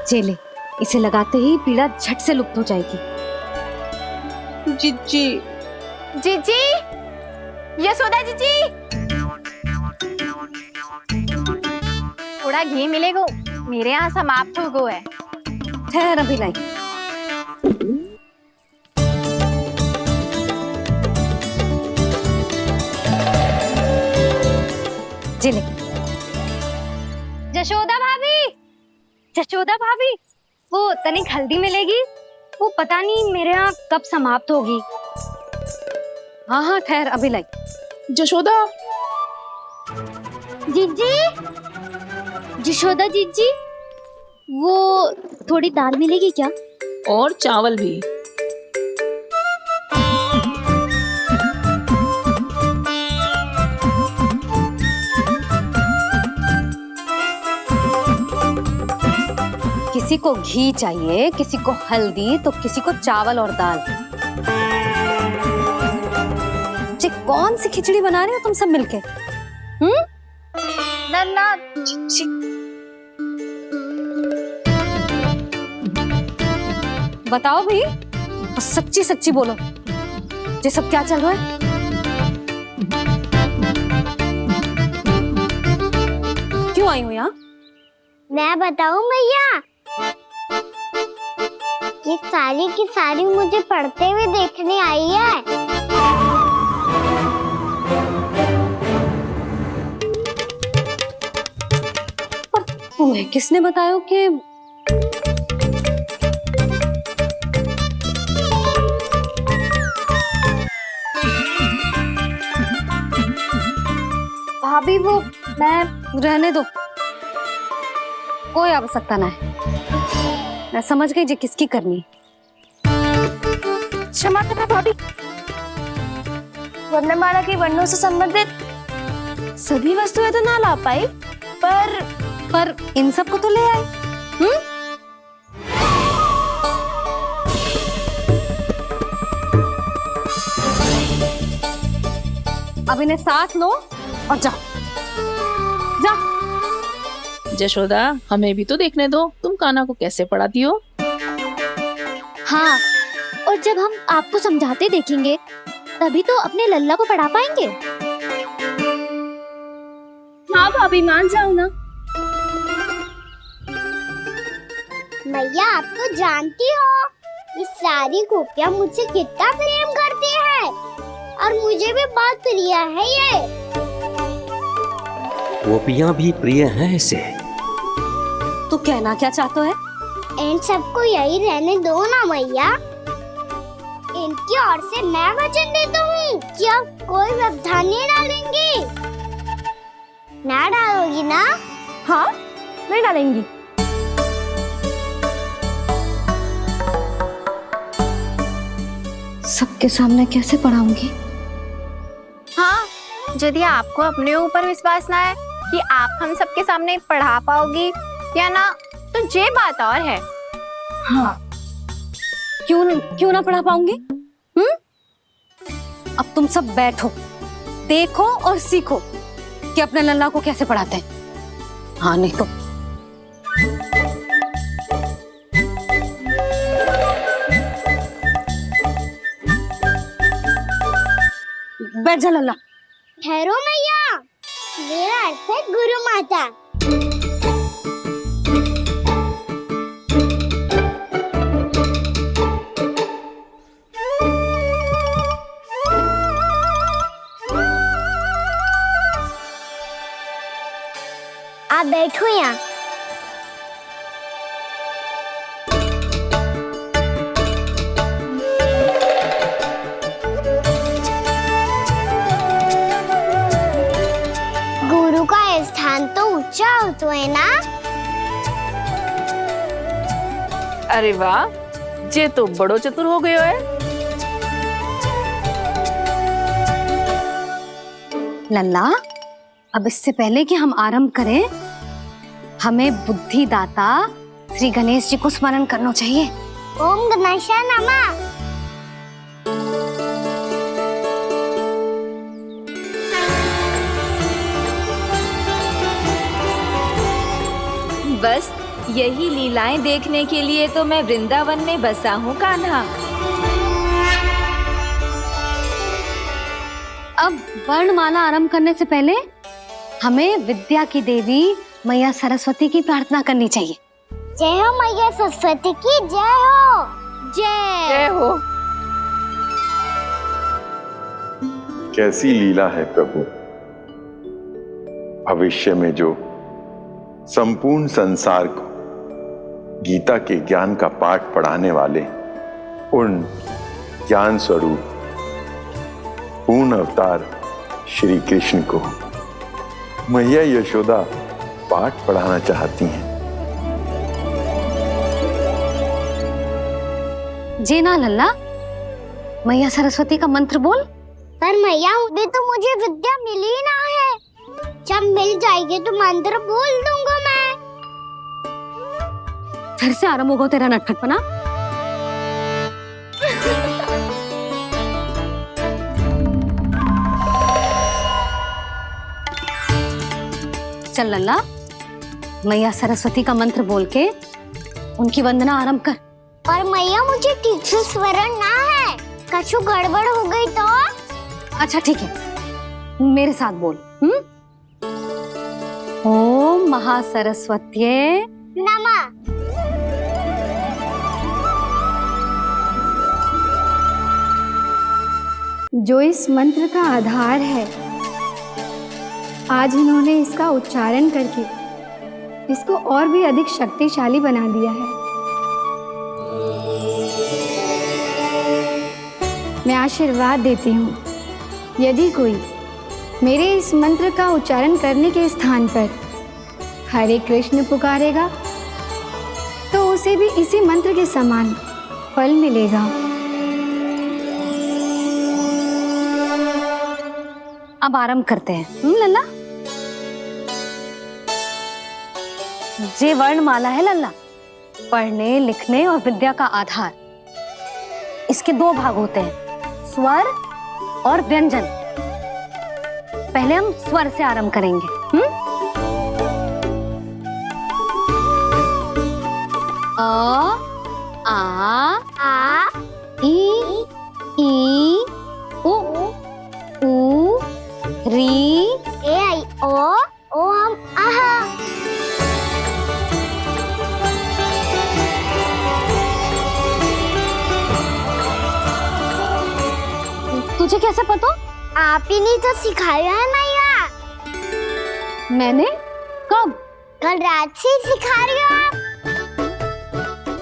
चले, इसे लगाते ही पीड़ा झट से लुप्त हो जाएगी। जीजी, जीजी, यशोदा जीजी, थोड़ा घी मिलेगा, मेरे यहाँ समाप्त हो गया है। ठहर अभी लाई। जिले। जशोदा भाभी, जशोदा भाभी, वो तनिक हल्दी मिलेगी? वो पता नहीं मेरे यहाँ कब समाप्त होगी। हाँ हाँ ठहर अभी लाई। जशोदा। जीजी, जशोदा जीजी, वो थोड़ी दाल मिलेगी क्या? और चावल भी। किसी को घी चाहिए, किसी को हल्दी, तो किसी को चावल और दाल। ये कौन सी खिचड़ी बना रहे हो तुम सब मिलके? नन्ना बताओ भाई, सच्ची सच्ची बोलो, ये सब क्या चल रहा है? क्यों आई हो यहाँ? मैं बताऊं भैया, ये सारी की सारी मुझे पढ़ते हुए देखने आई है। पर तुम्हें किसने बताया कि भाभी वो मैं रहने दो, कोई आवश्यकता ना है। मैं समझ गई जी किसकी करनी। क्षमा करना भाभी, वर्णमाला के वर्णों से संबंधित सभी वस्तुएं तो ना ला पाई, पर इन सब को तो ले आए। अब इन्हें साथ लो और जाओ। जशोदा, हमें भी तो देखने दो तुम कान्हा को कैसे पढ़ाती हो। हाँ, और जब हम आपको समझाते देखेंगे तभी तो अपने लल्ला को पढ़ा पाएंगे। हाँ भाभी, मान जाओ ना। मैया, आप तो जानती हो ये सारी गोपियां मुझसे कितना प्रेम करती है, और मुझे भी बहुत प्रिय है ये। गोपियां भी प्रिय हैं इसे। तो कहना क्या चाहते है? इन सबको यही रहने दो ना मैया। इनकी ओर से मैं वचन देता हूँ कि अब कोई व्यवधान नहीं डालेंगी। ना डालोगी ना? हाँ, नहीं डालेंगी। सबके सामने कैसे पढ़ाऊंगी? हाँ, यदि आपको अपने ऊपर विश्वास ना है कि आप हम सबके सामने पढ़ा पाओगी या ना, तो ये बात और है। हाँ, क्यों ना पढ़ा पाऊंगी? अब तुम सब बैठो, देखो और सीखो कि अपने लल्ला को कैसे पढ़ाते हैं। हाँ, नहीं तो बैठ जा लल्ला। ठहरो मैया, मेरा अर्थ है गुरु माता। आप बैठो यहाँ। गुरु का स्थान तो ऊंचा होता है ना? अरे वाह, जे तो बड़ो चतुर हो गयो है। लल्ला, अब इससे पहले कि हम आरंभ करें, हमें बुद्धिदाता श्री गणेश जी को स्मरण करना चाहिए। ओम गणेशाय नमः। बस यही लीलाएं देखने के लिए तो मैं वृंदावन में बसा हूँ कान्हा। अब वर्णमाला आरंभ करने से पहले हमें विद्या की देवी मैया सरस्वती की प्रार्थना करनी चाहिए। जय हो मैया सरस्वती की, जय हो। जय हो। कैसी लीला है प्रभु। भविष्य में जो संपूर्ण संसार को गीता के ज्ञान का पाठ पढ़ाने वाले उन ज्ञान स्वरूप पूर्ण अवतार श्री कृष्ण को मैया यशोदा पाठ पढ़ाना चाहती हैं। जी ना लल्ला, मैया सरस्वती का मंत्र बोल। पर मैया, अभी तो मुझे विद्या मिली ना है। जब मिल जाएगी तो मंत्र बोल दूंगा मैं। फिर से आरंभ होगा तेरा नटखटपना। चल लल्ला, मैया सरस्वती का मंत्र बोल के उनकी वंदना आरंभ कर। और मैया मुझे ठीक से स्वरण ना है, कछु गड़बड़ हो गई तो? अच्छा ठीक है, मेरे साथ बोल। ओम महासरस्वत्ये नमः। जो इस मंत्र का आधार है, आज इन्होंने इसका उच्चारण करके इसको और भी अधिक शक्तिशाली बना दिया है। मैं आशीर्वाद देती हूँ, यदि कोई मेरे इस मंत्र का उच्चारण करने के स्थान पर हरे कृष्ण पुकारेगा तो उसे भी इसी मंत्र के समान फल मिलेगा। अब आरंभ करते हैं। लल्ला, जे वर्णमाला है लल्ला, पढ़ने लिखने और विद्या का आधार। इसके दो भाग होते हैं, स्वर और व्यंजन। पहले हम स्वर से आरंभ करेंगे। अ, आ, ई, उ, री, ए, आई, ओ हम आहा। तुझे कैसे पता? आप ही नहीं तो सिखाया है मैया। मैंने? कब? कल रात से सिखा रही हो आप।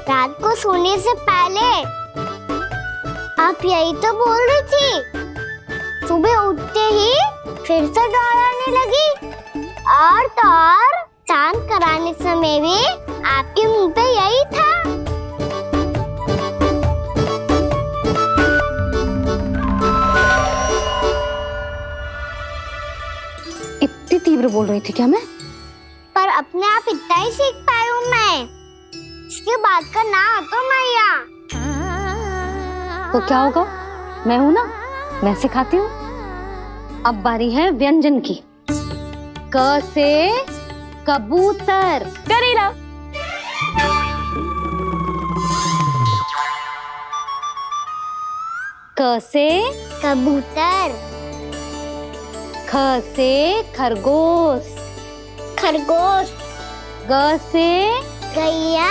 रात को सोने से पहले आप यही तो बोल रही थी। सुबह उठते ही फिर से दोहराने लगी, और तो और स्नान कराने समय भी आपके मुंह पे यही था। इतनी तीव्र बोल रही थी क्या मैं? पर अपने आप इतना ही सीख पाई हूँ मैं। इसके बाद का ना तो मैया। तो क्या होगा? मैं हूं ना, मैं सिखाती हूँ। अब बारी है व्यंजन की। क से कबूतर। करेला। क से कबूतर। ख से खरगोश। खरगोश। ग से गैया।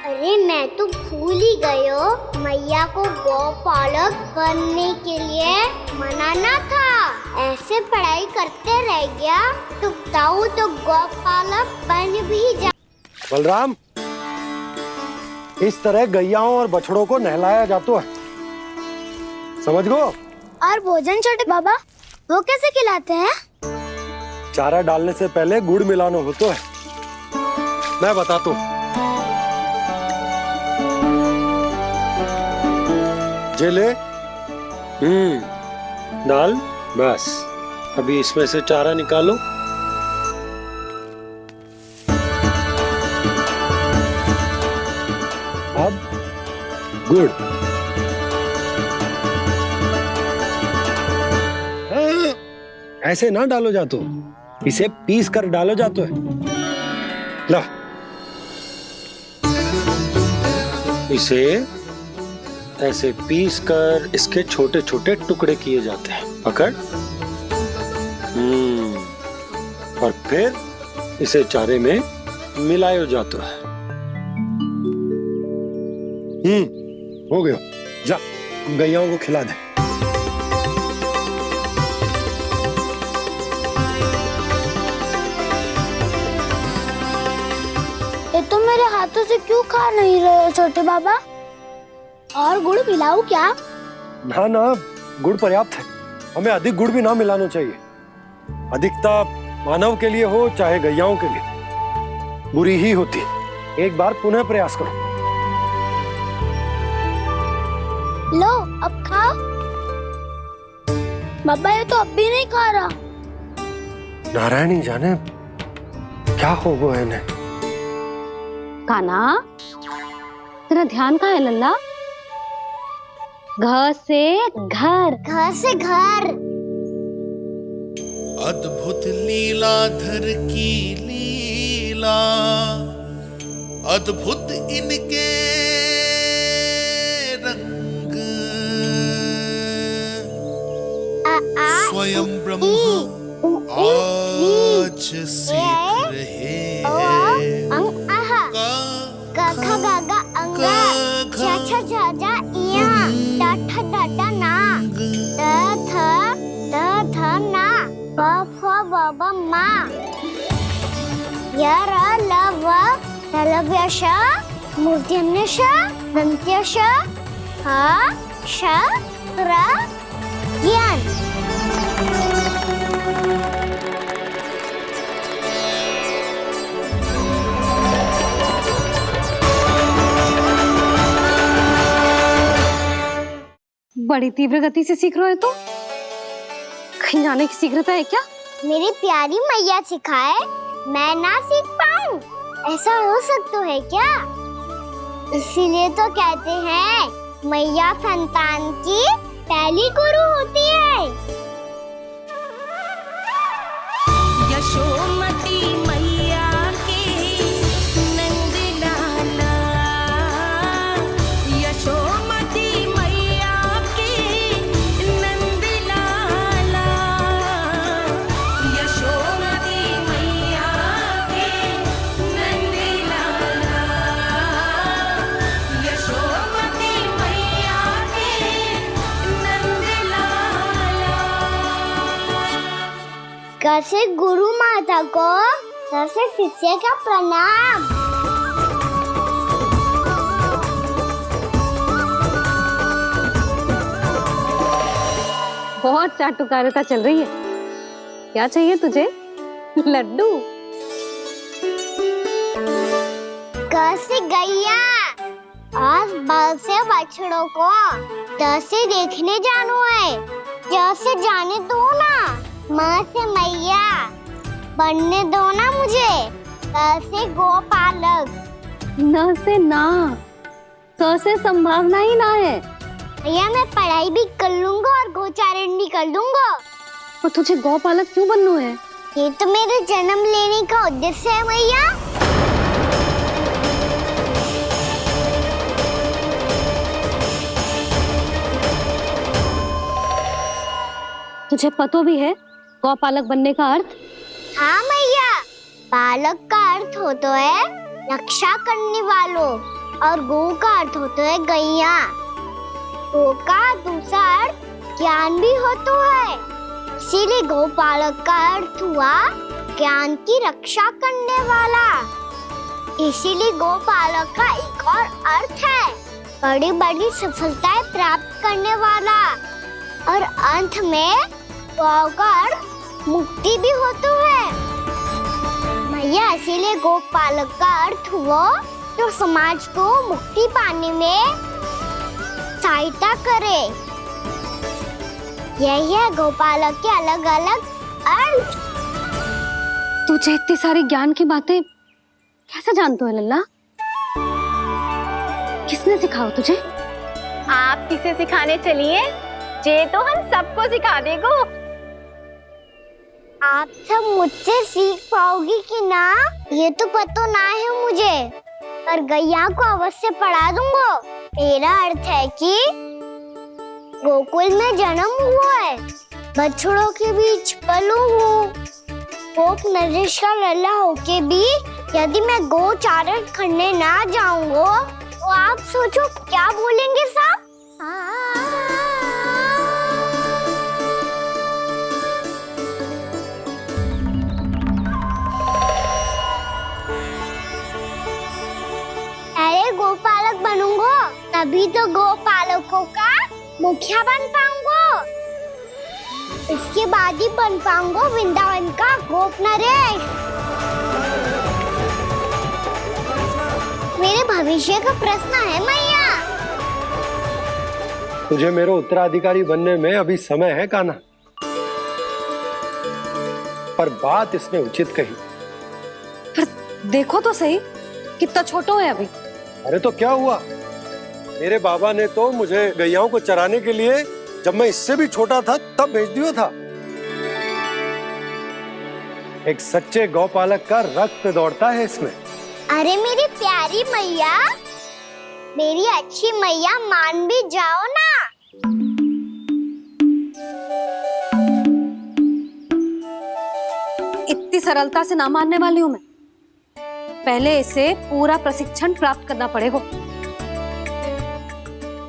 अरे मैं तो भूल ही गई हूँ, मैया को गौपालक बनने के लिए मनाना था। ऐसे पढ़ाई करते रह गया तो ताऊ तो गौपालक बन भी जा। बलराम, इस तरह गैयाओं और बछड़ों को नहलाया जाता है, समझ गो? और भोजन छोटे बाबा, वो कैसे खिलाते हैं? चारा डालने से पहले गुड़ मिलाना होता है, मैं बताता हूँ। जे ले, डाल, बस। अभी इसमें से चारा निकालो। अब गुड़। ऐसे ना डालो जातो, इसे पीस कर डालो जातो है। ला, इसे ऐसे पीस कर इसके छोटे छोटे टुकड़े किए जाते हैं। पकड़। और फिर इसे चारे में मिलाया जाता है। हो गया, जा गैयाओं को खिला दे। ये तो मेरे हाथों से क्यों खा नहीं रहे हो छोटे बाबा? और गुड़ मिलाऊं क्या? ना ना, गुड़ पर्याप्त है। हमें अधिक गुड़ भी ना मिलाना चाहिए। अधिकता मानव के लिए हो चाहे गैयाओं के लिए बुरी ही होती। एक बार पुनः प्रयास करो। लो, अब खाओ। बाबा ये तो अब भी नहीं खा रहा। नारायणी जाने क्या हो गया इन्हें। कान्हा, तेरा ध्यान कहाँ है लल्ला? घर से घर, घर से घर। अद्भुत लीलाधर की लीला, अद्भुत इनके रंग, स्वयं ब्रह्म आज सीख रहे हैं। ग ख ग घ अंग, छ छ छ ज इया, ट ठ ड ड ना, द थ ना, ब फ ब ब मा, य र ल व लव्य श, मूर्धन्य श, दन्त्य श, ह श र ज्ञान। बड़ी तीव्र गति से सीख रहे हो तो कहीं जाने की शीघ्रता है क्या? मेरी प्यारी मैया सिखाए, मैं ना सीख पाऊं, ऐसा हो सकता है क्या? इसीलिए तो कहते हैं मैया संतान की पहली गुरु होती है। यशोमती मैया के नंद लाला, यशोमती मैया के नंद लाला, यशोमती मैया के नंद लाला, यशोमती मैया के नंद लाला। कैसे गुरु माता को, कैसे शिष्य का प्रणाम। बहुत चाटुकारिता चल रही है। क्या चाहिए तुझे? लड्डू? कैसे गैया आज बल से बछड़ों को कैसे देखने जानो है, जैसे जाने दो ना, माँ से मैया बनने दो ना मुझे, कैसे गोपालक। न से ना, स से संभावना ही ना है। भैया मैं पढ़ाई भी कर लूंगा और गोचारण भी कर दूंगा। और तुझे गौपालक क्यों बनना है? ये तो मेरे जन्म लेने का उद्देश्य है मैया। तुझे पता भी है गौपालक बनने का अर्थ? हाँ मैया, पालक का अर्थ होता है रक्षा करने वालों, और गो का अर्थ होता है गैया। गो का दूसरा अर्थ ज्ञान भी होता है, इसीलिए गोपालक का अर्थ हुआ ज्ञान की रक्षा करने वाला। इसीलिए गोपालक का एक और अर्थ है बड़ी बड़ी सफलताएं प्राप्त करने वाला, और अंत में गौ का अर्थ मुक्ति भी होता है। मैया इसीलिए गोपालक का अर्थ हुआ जो समाज को मुक्ति पाने में सहायता करे। यही है गोपालक के अलग अलग अर्थ। तुझे इतनी सारी ज्ञान की बातें कैसे जानते हो लल्ला? किसने सिखाओ तुझे? आप किसे सिखाने चलिए, जे तो हम सबको सिखा देगो। आप सब मुझसे सीख पाओगी कि ना ये तो पता ना है मुझे, पर गैया को अवश्य पढ़ा दूंगा। मेरा अर्थ है कि गोकुल में जन्म हुआ है, बछड़ों के बीच पलू हूँ, गोप नरेश का लल्ला होके भी यदि मैं गोचारण करने ना जाऊंगा तो आप सोचो क्या बोलेंगे साहब? अरे गोपालक बनूंगा तभी तो गोपालकों का मुखिया बन पाऊंगा, इसके बाद ही बन पाऊंगा वृंदावन का गोप नरेश। मेरे भविष्य का प्रश्न है मैया। तुझे मेरा उत्तराधिकारी बनने में अभी समय है कान्हा। पर बात इसने उचित कही। पर देखो तो सही, कितना छोटो है अभी। अरे तो क्या हुआ, मेरे बाबा ने तो मुझे गैयाओं को चराने के लिए जब मैं इससे भी छोटा था तब भेज दिया था। एक सच्चे गौपालक का रक्त दौड़ता है इसमें। अरे मेरी प्यारी मैया, मेरी अच्छी मैया, मान भी जाओ ना। इतनी सरलता से ना मानने वाली हूं मैं। पहले इसे पूरा प्रशिक्षण प्राप्त करना पड़ेगा,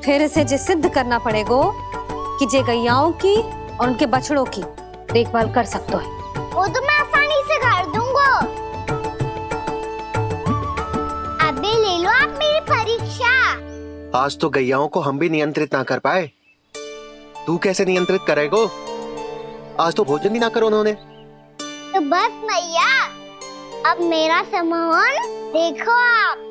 फिर इसे जे सिद्ध करना पड़ेगा कि जे गैयाओं की और उनके बछड़ों की देखभाल कर सकते है। वो तो मैं आसानी से कर दूंगा। अबे ले लो आप मेरी परीक्षा। आज तो गैयाओं को हम भी नियंत्रित ना कर पाए, तू कैसे नियंत्रित करेगो? आज तो भोजन ही ना करो उन्होंने। तो बस मैया, अब मेरा सम्मान देखो आप।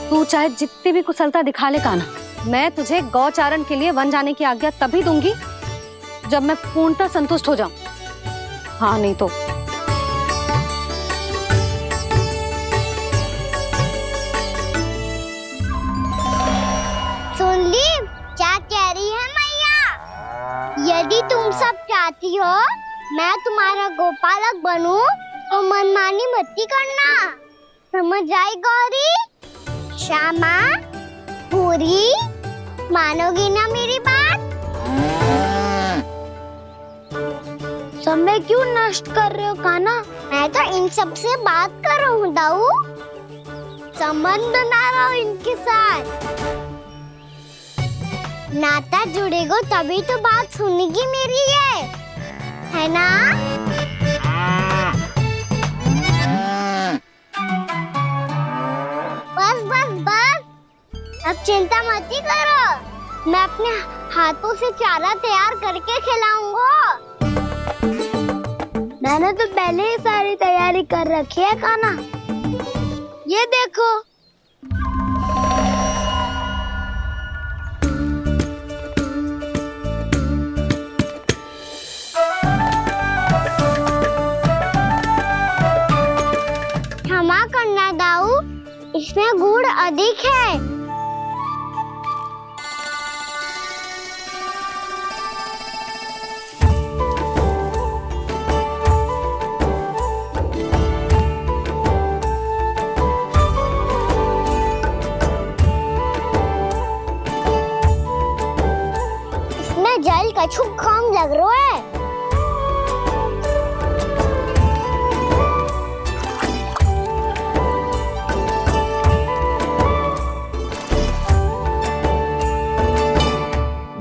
तू चाहे जितनी भी कुशलता दिखा ले कान्हा, मैं तुझे गौचारण के लिए वन जाने की आज्ञा तभी दूंगी जब मैं पूर्णतः संतुष्ट हो जाऊं। हाँ नहीं तो सुन ली क्या कह रही है मैया? यदि तुम सब चाहती हो मैं तुम्हारा गोपालक बनूं तो मनमानी मत करना, समझ आई गौरी? श्यामा, पूरी, मानोगी ना मेरी बात? समय क्यों नष्ट कर रहे हो कान्हा? मैं तो इन सब से बात कर रहा हूँ दाऊ, संबंध बना रहा हूँ इनके साथ। नाता जुड़ेगा तभी तो बात सुनेगी मेरी, है ना? बस बस बस, अब चिंता मत ही करो, मैं अपने हाथों से चारा तैयार करके खिलाऊंगा। मैंने तो पहले ही सारी तैयारी कर रखी है कान्हा, ये देखो। क्षमा करना दाऊ, इसमें गुड़ अधिक है। इसमें जल कछु कम लग रहा है।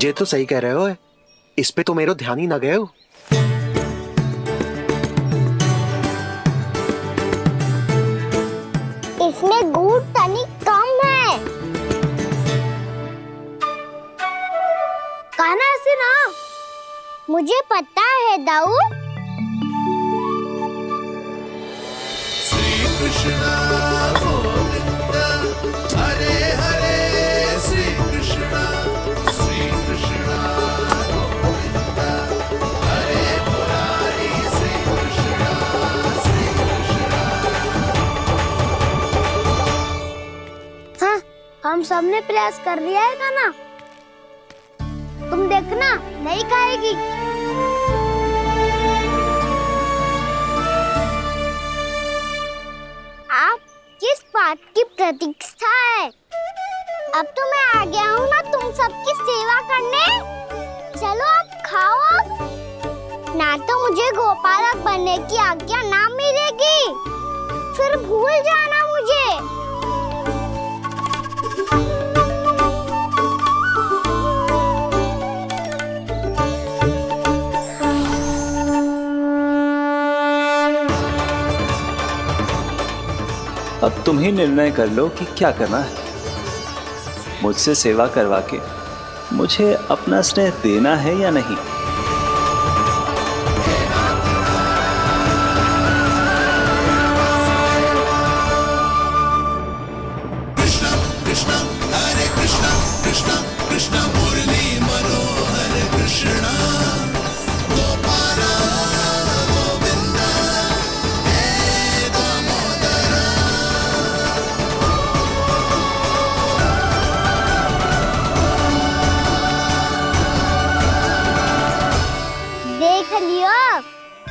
ये तो सही कह रहे हो, इस पे तो मेरे ध्यान ही ना गए हो। इसमें गुड़ तनिक कम है। कान्हा ऐसे ना। मुझे पता है दाऊ। श्री कृष्ण गोविंद हरे हरे, श्री कृष्ण गोविंद हरे मुरारी, श्री कृष्ण हाँ, हम सबने प्रयास कर लिया है कान्हा, तुम देखना नहीं खाएगी। आप किस बात की प्रतीक्षा है? अब तो मैं आ गया हूँ ना तुम सबकी सेवा करने। चलो आप खाओ अब। ना तो मुझे गोपालक बनने की आज्ञा ना मिलेगी, फिर भूल जाना मुझे। अब तुम ही निर्णय कर लो कि क्या करना है। मुझसे सेवा करवा के मुझे अपना स्नेह देना है या नहीं।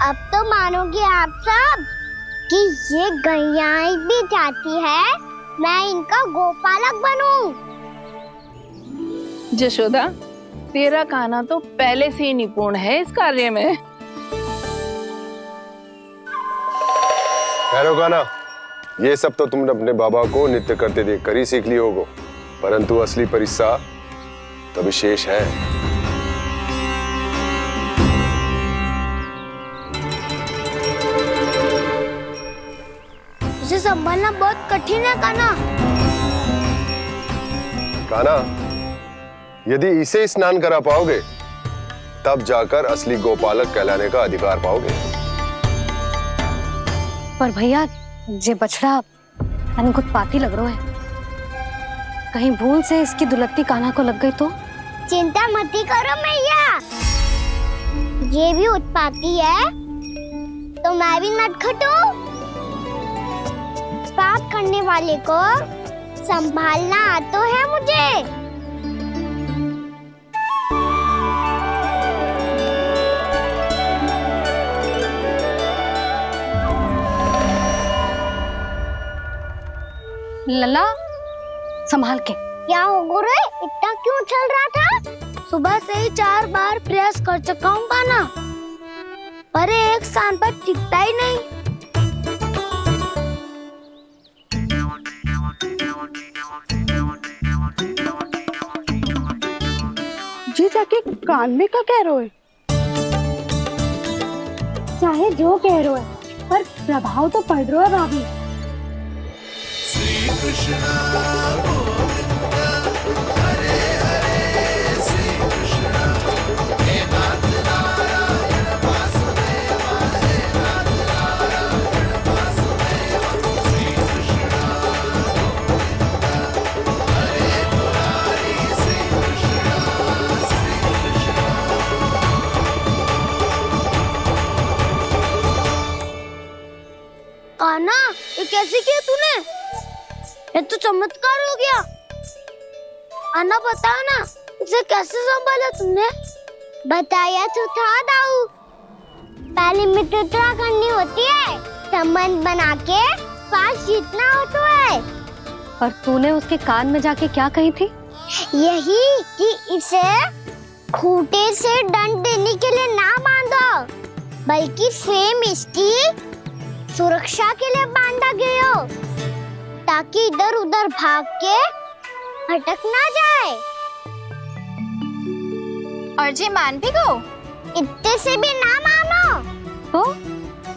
अब तो मानोगे आप सब कि ये गैयाएं भी चाहती है मैं इनका गोपालक बनूं। जशोदा, तेरा कान्हा तो पहले से ही निपुण है इस कार्य में। खैर कान्हा, ये सब तो तुमने अपने बाबा को नृत्य करते देख कर ही सीख ली होगो, परंतु असली परिस्सा तो विशेष है। इसे संभालना बहुत कठिन है कान्हा। कान्हा, यदि इसे स्नान करा पाओगे तब जाकर असली गोपालक कहलाने का अधिकार पाओगे। पर भैया, ये बछड़ा यानी उत्पाती लग रहा है, कहीं भूल से इसकी दुलत्ती कान्हा को लग गई तो? चिंता मत करो मैया, ये भी उत्पाती है तो मैं भी नटखट हूँ। पाप करने वाले को संभालना आता है मुझे। लला, संभाल के। क्या हो गुरु, इतना क्यों चल रहा था? सुबह से ही 4 बार प्रयास कर चुका हूँ कान्हा, पर एक स्थान पर टिकता ही नहीं। जी जाके कान में का कह रहे? चाहे जो कह रहे है, पर प्रभाव तो पड़ रहा है भाभी। श्री कृष्ण गोविंद हरे हरे श्री कृष्ण हे नाथ नारायण वासुदेव हे नाथ नारायण वासुदेव श्री कृष्ण गोविंद हरे मुरारी श्री कृष्ण कान्हा, ये कैसे किया तूने? ये तो चमत्कार हो गया। कान्हा, बताओ ना, इसे कैसे संभाला तुमने? बताया तो था दाऊ, पहले मित्रता करनी होती है, संबंध बना के पास जीतना होता है। पर तूने उसके कान में जाके क्या कही थी? यही कि इसे खूंटे से दंड देने के लिए ना बांधो, बल्कि स्वयं इसकी सुरक्षा के लिए बांधा गया हो, ताकि इधर उधर भाग के भटक ना जाए। और जी मान भी गो? इतने से भी ना मानो तो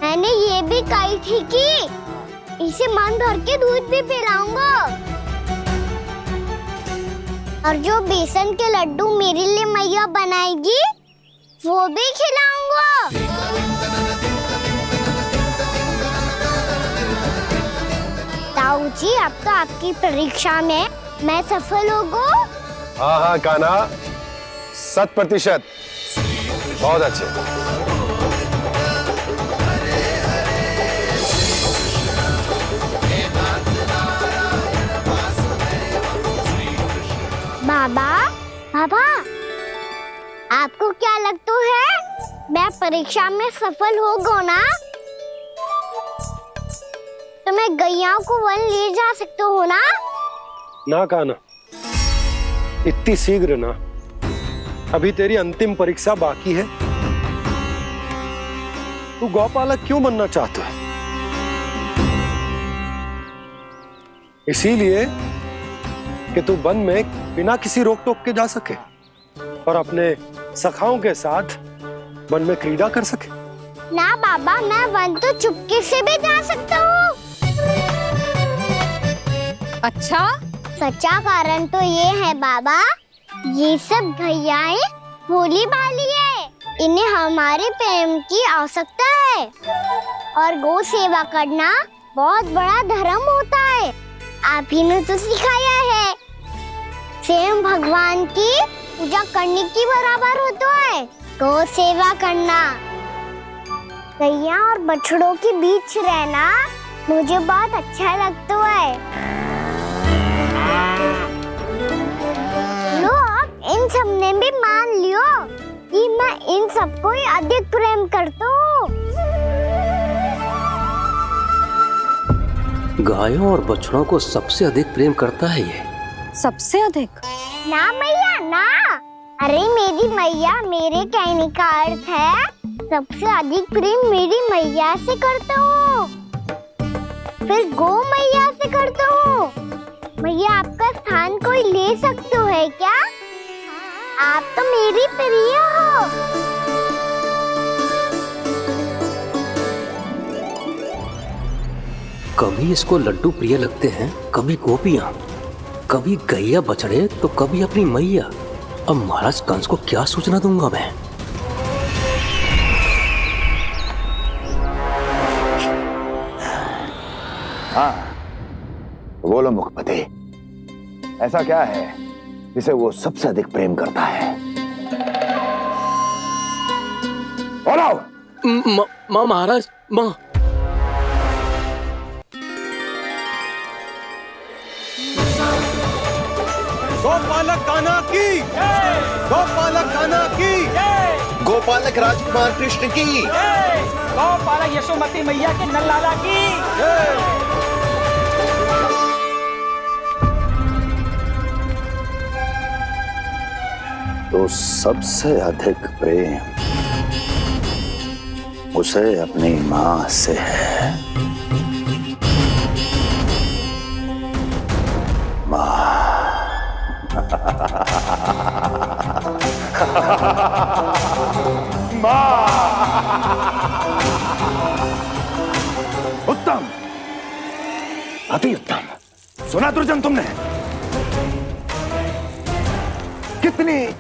मैंने ये भी कही थी कि इसे मन भर के दूध भी पिलाऊंगा, और जो बेसन के लड्डू मेरे लिए मैया बनाएगी वो भी खिलाऊंगा। ताऊ जी, अब तो आपकी परीक्षा में मैं सफल होगा। हाँ हाँ कान्हा, 100%। बहुत अच्छे। बाबा, बाबा, आपको क्या लगता है मैं परीक्षा में सफल होगा ना? तो मैं गैयाओं को वन ले जा सकता हूँ ना? ना कान्हा, इतनी शीघ्र ना, अभी तेरी अंतिम परीक्षा बाकी है। तू गौपालक क्यों बनना चाहता है? इसीलिए कि तू वन में बिना किसी रोक टोक के जा सके और अपने सखाओं के साथ वन में क्रीड़ा कर सके। ना बाबा, मैं वन तो चुपके से भी जा सकता हूँ। अच्छा? सच्चा कारण तो ये है बाबा, ये सब गैयाएं भोली भाली है, इन्हें हमारे प्रेम की आवश्यकता है, और गौ सेवा करना बहुत बड़ा धर्म होता है। आप ही ने तो सिखाया है, स्वयं भगवान की पूजा करने की बराबर होता है गौ सेवा करना। गैया और बछड़ों के बीच रहना मुझे बहुत अच्छा लगता है। लो, अब इन सब ने भी मान लियो कि मैं इन सबको ही अधिक प्रेम करता हूँ। गायों और बछड़ों को सबसे अधिक प्रेम करता है ये। सबसे अधिक? ना मैया ना, अरे मेरी मैया, मेरे कहने का अर्थ है सबसे अधिक प्रेम मेरी मैया से करता हूँ, फिर गौ मैया से करता हूँ। मैया आपका स्थान कोई ले सकते है क्या? आप तो मेरी प्रिय हो। कभी इसको लड्डू प्रिय लगते हैं, कभी गोपियां, कभी गैया बछड़े, तो कभी अपनी मैया। अब महाराज कंस को क्या सूचना दूंगा मैं? हाँ, बोलो मुखपति, ऐसा क्या है जिसे वो सबसे अधिक प्रेम करता है? बोलो। माँ महाराज, माँ। गोपालक कान्हा की, गोपालक कान्हा की, गोपालक राजकुमार कृष्ण की, गोपालक यशोमती मैया के नल्लाला की। तो सबसे अधिक प्रेम उसे अपनी माँ से है। माँ। उत्तम, अति उत्तम। सुना दुर्जन तुमने?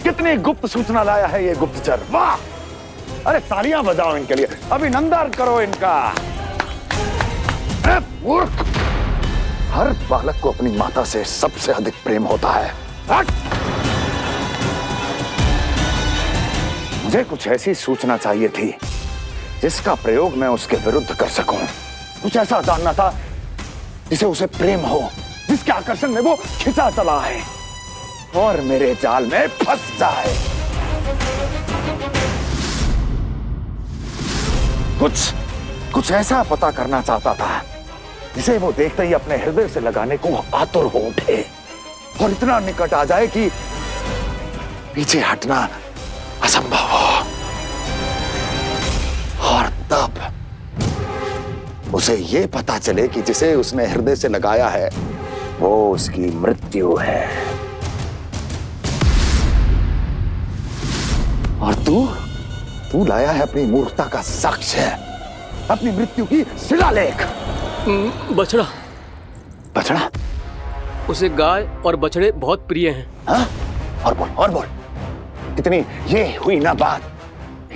कितनी गुप्त सूचना लाया है ये गुप्तचर। वाह! अरे तालियां बजाओ इनके लिए, अभिनंदन करो इनका। मूर्ख! हर बालक को अपनी माता से सबसे अधिक प्रेम होता है। हट! मुझे कुछ ऐसी सूचना चाहिए थी जिसका प्रयोग मैं उसके विरुद्ध कर सकूं। कुछ ऐसा जानना था जिसे उसे प्रेम हो, जिसके आकर्षण में वो खिंचा चला है और मेरे जाल में फंस जाए। कुछ ऐसा पता करना चाहता था जिसे वो देखते ही अपने हृदय से लगाने को आतुर हो उठे और इतना निकट आ जाए कि पीछे हटना असंभव हो। और तब उसे ये पता चले कि जिसे उसने हृदय से लगाया है वो उसकी मृत्यु है। और तू लाया है अपनी मूर्खता का साक्ष्य, अपनी मृत्यु की शिलालेख। बछड़ा। बछड़ा? उसे गाय और बछड़े बहुत प्रिय हैं। हाँ? और बोल। कितनी ये हुई ना बात,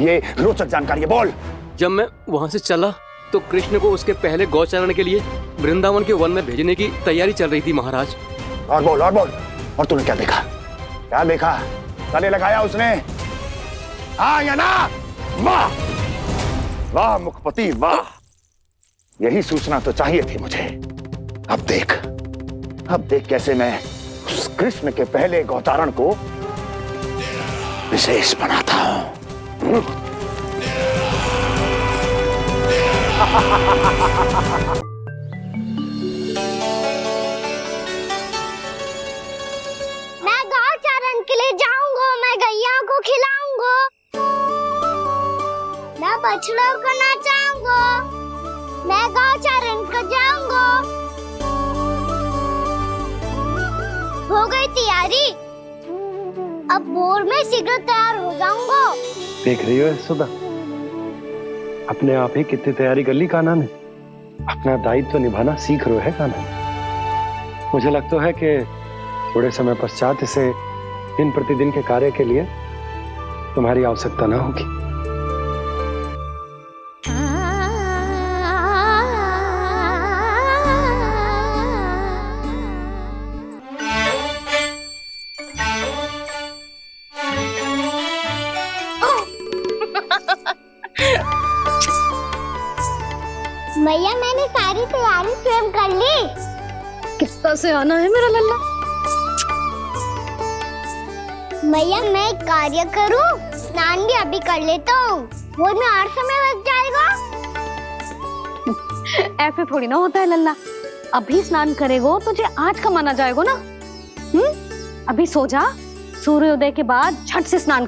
ये रोचक जानकारी है, बोल। जब मैं वहां से चला तो कृष्ण को उसके पहले गौचारण के लिए वृंदावन के वन में भेजने की तैयारी चल रही थी महाराज। और बोल। और तूने क्या देखा? गले लगाया उसने? हाँ या ना? वाह मुखपति वाह, यही सूचना तो चाहिए थी मुझे। अब देख कैसे मैं उस कृष्ण के पहले गौतारण को विशेष बनाता हूं। मैं गौचारण के लिए जाऊंगा, मैं गैया को खिलाऊंगा, मैं बछड़ों को नचाऊंगा, मैं गौचारण को जाऊंगा। हो गई तैयारी, अब भोर में शीघ्र तैयार हो जाऊंगा। देख रही हो सुधा, अपने आप ही कितनी तैयारी कर ली कान्हा ने। अपना दायित्व निभाना सीख रहे है कान्हा। मुझे लगता है कि थोड़े समय पश्चात इसे दिन प्रतिदिन के कार्य के लिए तुम्हारी आवश्यकता ना होगी। मैया मैंने सारी तैयारी स्वयं कर ली। कितना से आना है मेरा लल्ला? मैया मैं एक कार्य करूं, स्नान भी अभी कर लेता हूँ, वो में और समय लग जाएगा। ऐसे थोड़ी ना होता है लल्ला, अभी स्नान करेगो तुझे आज का माना जाएगा ना। अभी सो जा, सूर्योदय के बाद झट से स्नान कर।